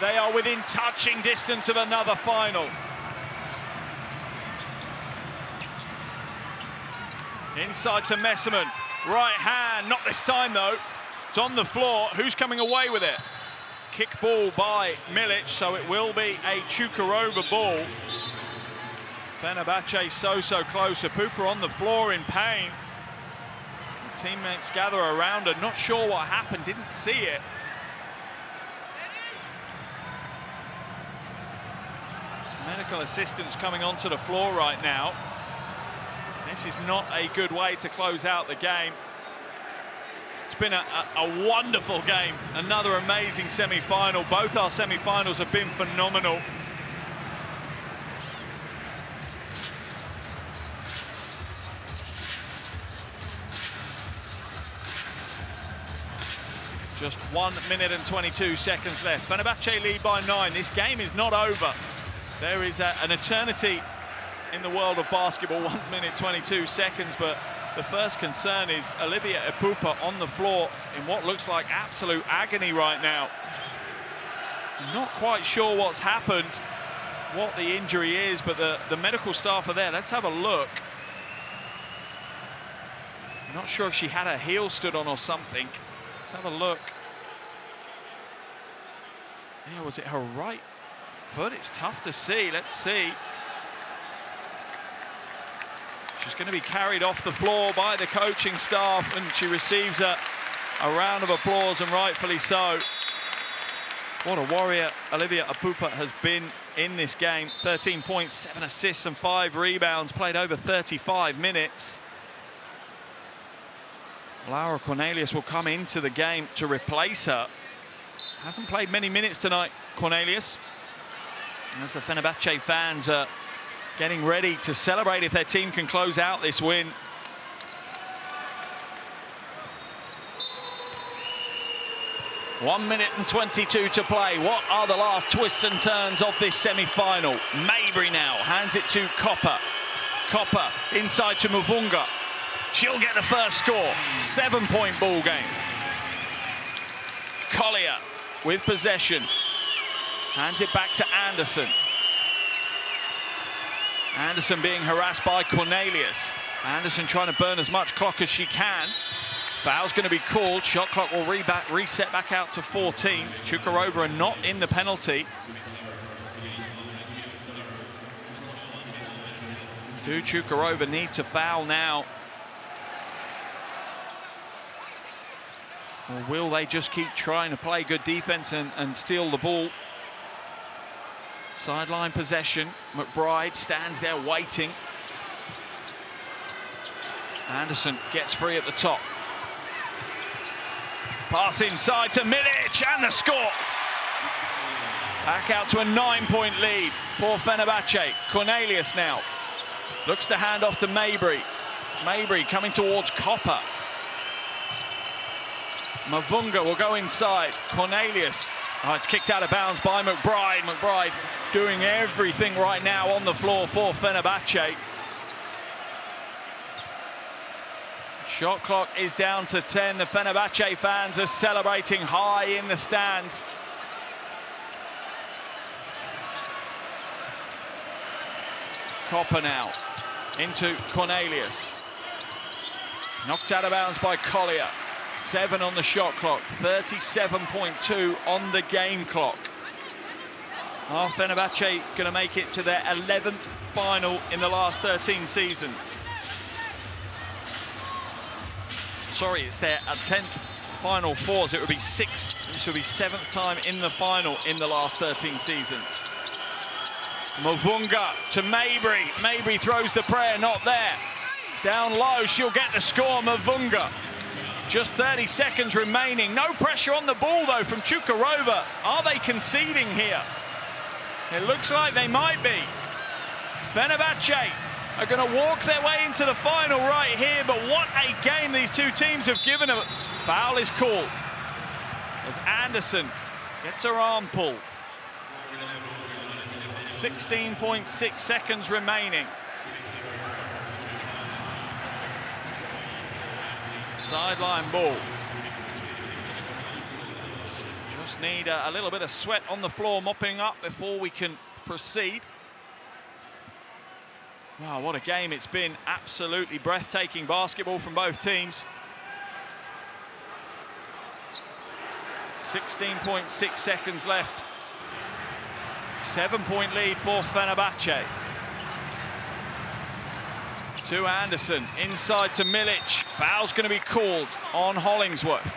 S2: They are within touching distance of another final. Inside to Messerman. Right hand, not this time though. It's on the floor. Who's coming away with it? Kick ball by Milic, so it will be a Cukurova ball. Fenerbahce so close. Ipupa on the floor in pain. The teammates gather around her. Not sure what happened, didn't see it. Medical assistants coming onto the floor right now. This is not a good way to close out the game. It's been a wonderful game. Another amazing semi-final. Both our semi-finals have been phenomenal. Just 1 minute and 22 seconds left. Fenerbahce lead by 9. This game is not over. There is an eternity in the world of basketball, 1 minute 22 seconds, but the first concern is Olivia Epupa on the floor in what looks like absolute agony right now. I'm not quite sure what's happened, what the injury is, but the medical staff are there. Let's have a look. I'm not sure if she had her heel stood on or something. Let's have a look. Yeah, was it her right foot? It's tough to see. Let's see. She's going to be carried off the floor by the coaching staff, and she receives a round of applause, and rightfully so. What a warrior Olivia Epupa has been in this game. 13 points, 7 assists and 5 rebounds, played over 35 minutes. Laura Cornelius will come into the game to replace her. Hasn't played many minutes tonight, Cornelius. As the Fenerbahce fans are getting ready to celebrate if their team can close out this win. One minute and 22 to play. What are the last twists and turns of this semi-final? Mabry now hands it to Copper. Copper inside to Mavunga. She'll get the first score. 7-point ball game. Collier with possession. Hands it back to Anderson. Anderson being harassed by Cornelius. Anderson trying to burn as much clock as she can. Foul's going to be called. Shot clock will reset back out to 14. Cukurova are not in the penalty. Do Cukurova need to foul now? Or will they just keep trying to play good defense and steal the ball? Sideline possession. McBride stands there waiting. Anderson gets free at the top. Pass inside to Milic, and the score. Back out to a 9-point lead for Fenerbahce. Cornelius now looks to hand off to Mabry. Mabry coming towards Copper. Mavunga will go inside. Cornelius. Oh, it's kicked out of bounds by McBride. McBride doing everything right now on the floor for Fenerbahce. Shot clock is down to 10. The Fenerbahce fans are celebrating high in the stands. Copper now into Cornelius. Knocked out of bounds by Collier. 7 on the shot clock, 37.2 on the game clock. Are Fenerbahce going to make it to their 11th final in the last 13 seasons? Sorry, it's their 10th Final Four, so it would be 6. This would be 7th time in the final in the last 13 seasons. Mavunga to Mabry. Mabry throws the prayer, not there. Down low, she'll get the score, Mavunga. Just 30 seconds remaining. No pressure on the ball, though, from Cukurova. Are they conceding here? It looks like they might be. Fenerbahce are going to walk their way into the final right here, but what a game these two teams have given us. Foul is called as Anderson gets her arm pulled. 16.6 seconds remaining. Sideline ball. Just need a little bit of sweat on the floor mopping up before we can proceed. Wow, what a game it's been. Absolutely breathtaking basketball from both teams. 16.6 seconds left. 7-point lead for Fenerbahce. To Anderson, inside to Milic. Foul's going to be called on Hollingsworth.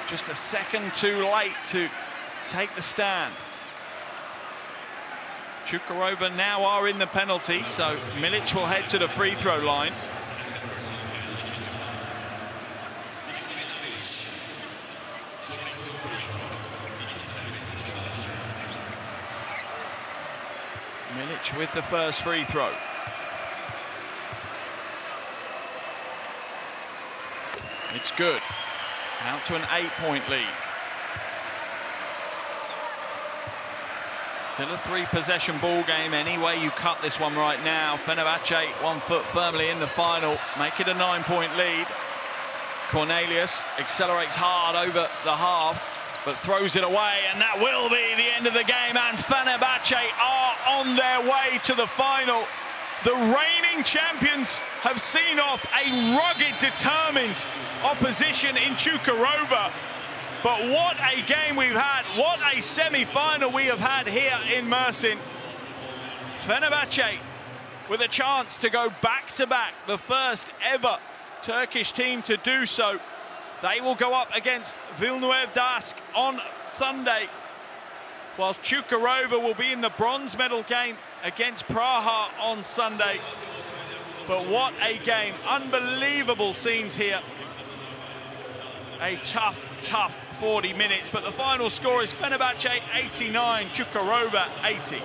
S2: Just a second too late to take the stand. Cukurova now are in the penalty, so Milic will head to the free throw line. Milic with the first free throw. It's good. Out to an 8-point lead.
S1: Still a 3-possession ball game any way you cut this one right now. Fenerbahce 1 foot firmly in the final, make it a 9-point lead. Cornelius accelerates hard over the half, but throws it away, and that will be the end of the game, and Fenerbahce are on their way to the final. The reigning champions have seen off a rugged, determined opposition in Cukurova. But what a game we've had, what a semi-final we have had here in Mersin. Fenerbahce with a chance to go back-to-back, the first ever Turkish team to do so. They will go up against Vilnius on Sunday, whilst Cukurova will be in the bronze medal game against Praha on Sunday. But what a game, unbelievable scenes here. A tough 40 minutes, but the final score is Fenerbahce 89, Cukurova 80.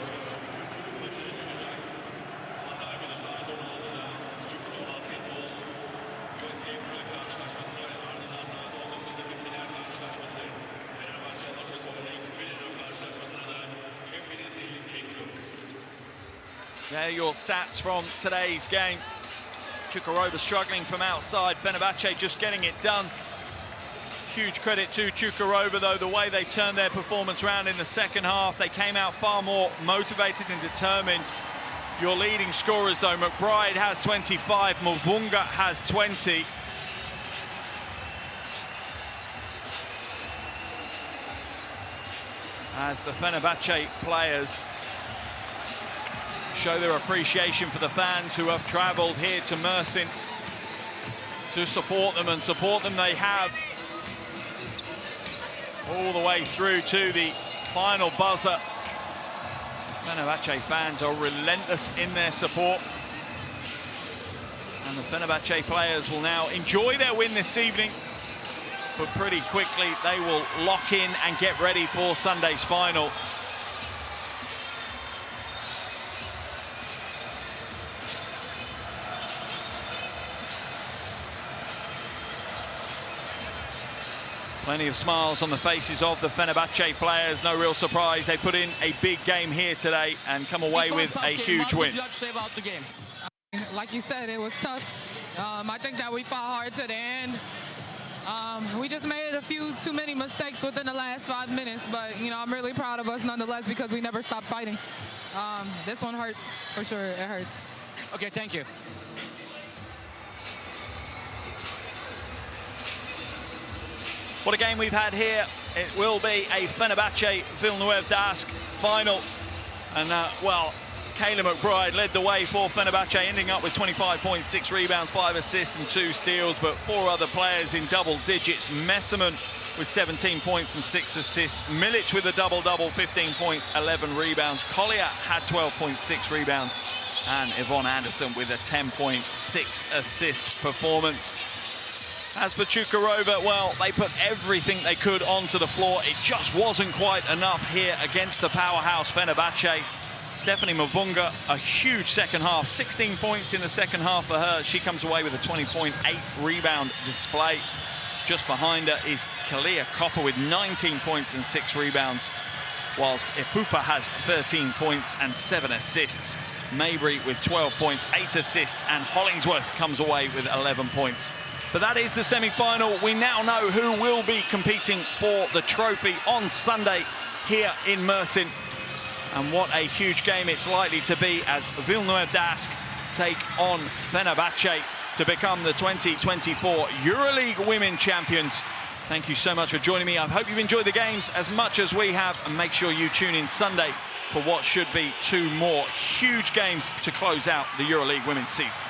S1: There are your stats from today's game. Cukurova struggling from outside, Fenerbahce just getting it done. Huge credit to Cukurova, though, the way they turned their performance around in the second half. They came out far more motivated and determined. Your leading scorers, though, McBride has 25, Mavunga has 20. As the Fenerbahce players show their appreciation for the fans who have travelled here to Mersin to support them, and support them they have all the way through to the final buzzer. Fenerbahce fans are relentless in their support, and the Fenerbahce players will now enjoy their win this evening, but pretty quickly they will lock in and get ready for Sunday's final. Plenty of smiles on the faces of the Fenerbahce players. No real surprise. They put in a big game here today and come away with a huge win.
S5: What did you have to say about the game?
S8: Like you said, it was tough. I think that we fought hard to the end. We just made a few too many mistakes within the last 5 minutes, but you know, I'm really proud of us nonetheless because we never stopped fighting. This one hurts for sure. It hurts.
S5: Okay, thank you.
S1: What a game we've had here. It will be a Fenerbahce Vilnius final. And, well, Kayla McBride led the way for Fenerbahce, ending up with 25 points, 6 rebounds, 5 assists and 2 steals, but 4 other players in double digits. Messerman with 17 points and 6 assists. Milic with a double-double, 15 points, 11 rebounds. Collier had 12.6 rebounds. And Yvonne Anderson with a 10.6 assist performance. As for Cukurova, well, they put everything they could onto the floor. It just wasn't quite enough here against the powerhouse Fenerbahce. Stephanie Mavunga, a huge second half, 16 points in the second half for her. She comes away with a 20.8 rebound display. Just behind her is Kalia Copper with 19 points and 6 rebounds, whilst Ipupa has 13 points and 7 assists. Mabry with 12 points, 8 assists, and Hollingsworth comes away with 11 points. But that is the semi-final. We now know who will be competing for the trophy on Sunday here in Mersin. And what a huge game it's likely to be as Vilnius take on Fenerbahce to become the 2024 EuroLeague Women Champions. Thank you so much for joining me. I hope you've enjoyed the games as much as we have, and make sure you tune in Sunday for what should be 2 more huge games to close out the EuroLeague Women's season.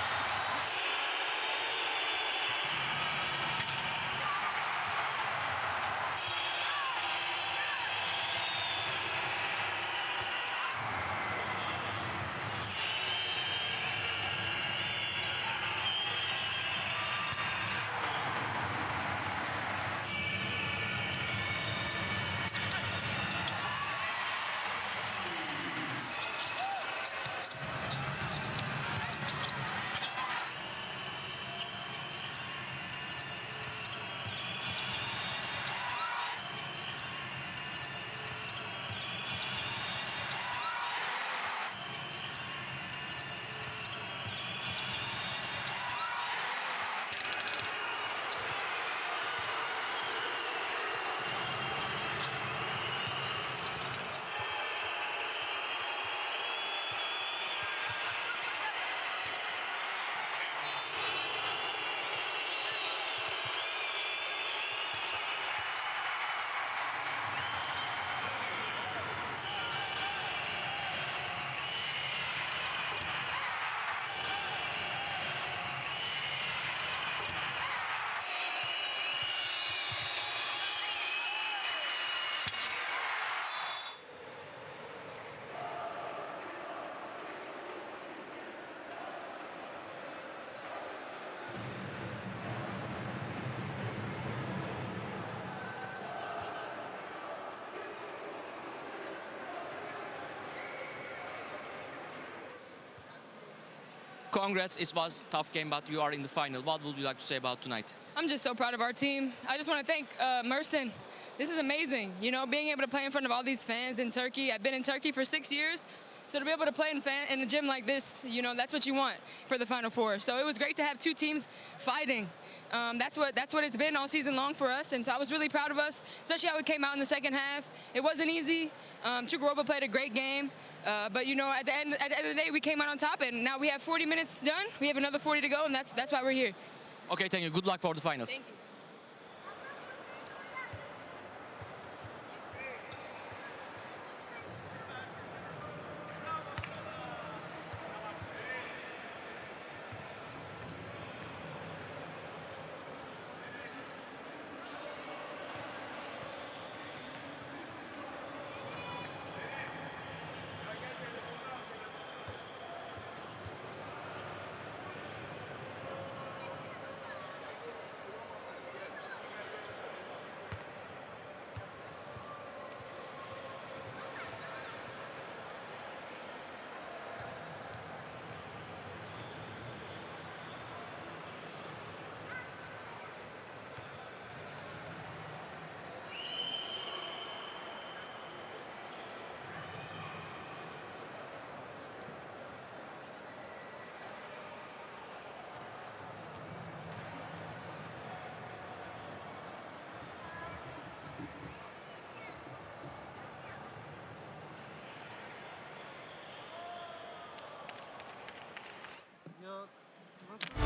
S5: congrats. It was a tough game, but you are in the final. What would you like to say about tonight?
S9: I'm just so proud of our team. I just want to thank Mersin. This is amazing. You know, being able to play in front of all these fans in Turkey. I've been in Turkey for 6 years. So to be able to play in a gym like this, you know, that's what you want for the Final Four. So it was great to have two teams fighting. That's what it's been all season long for us. And so I was really proud of us, especially how we came out in the second half. It wasn't easy. Cukurova played a great game. But, you know, at the end of the day, we came out on top. And now we have 40 minutes done. We have another 40 to go. And that's why we're here.
S5: Okay, thank you. Good luck for the finals.
S9: Thank you.
S3: Yok. Nasıl?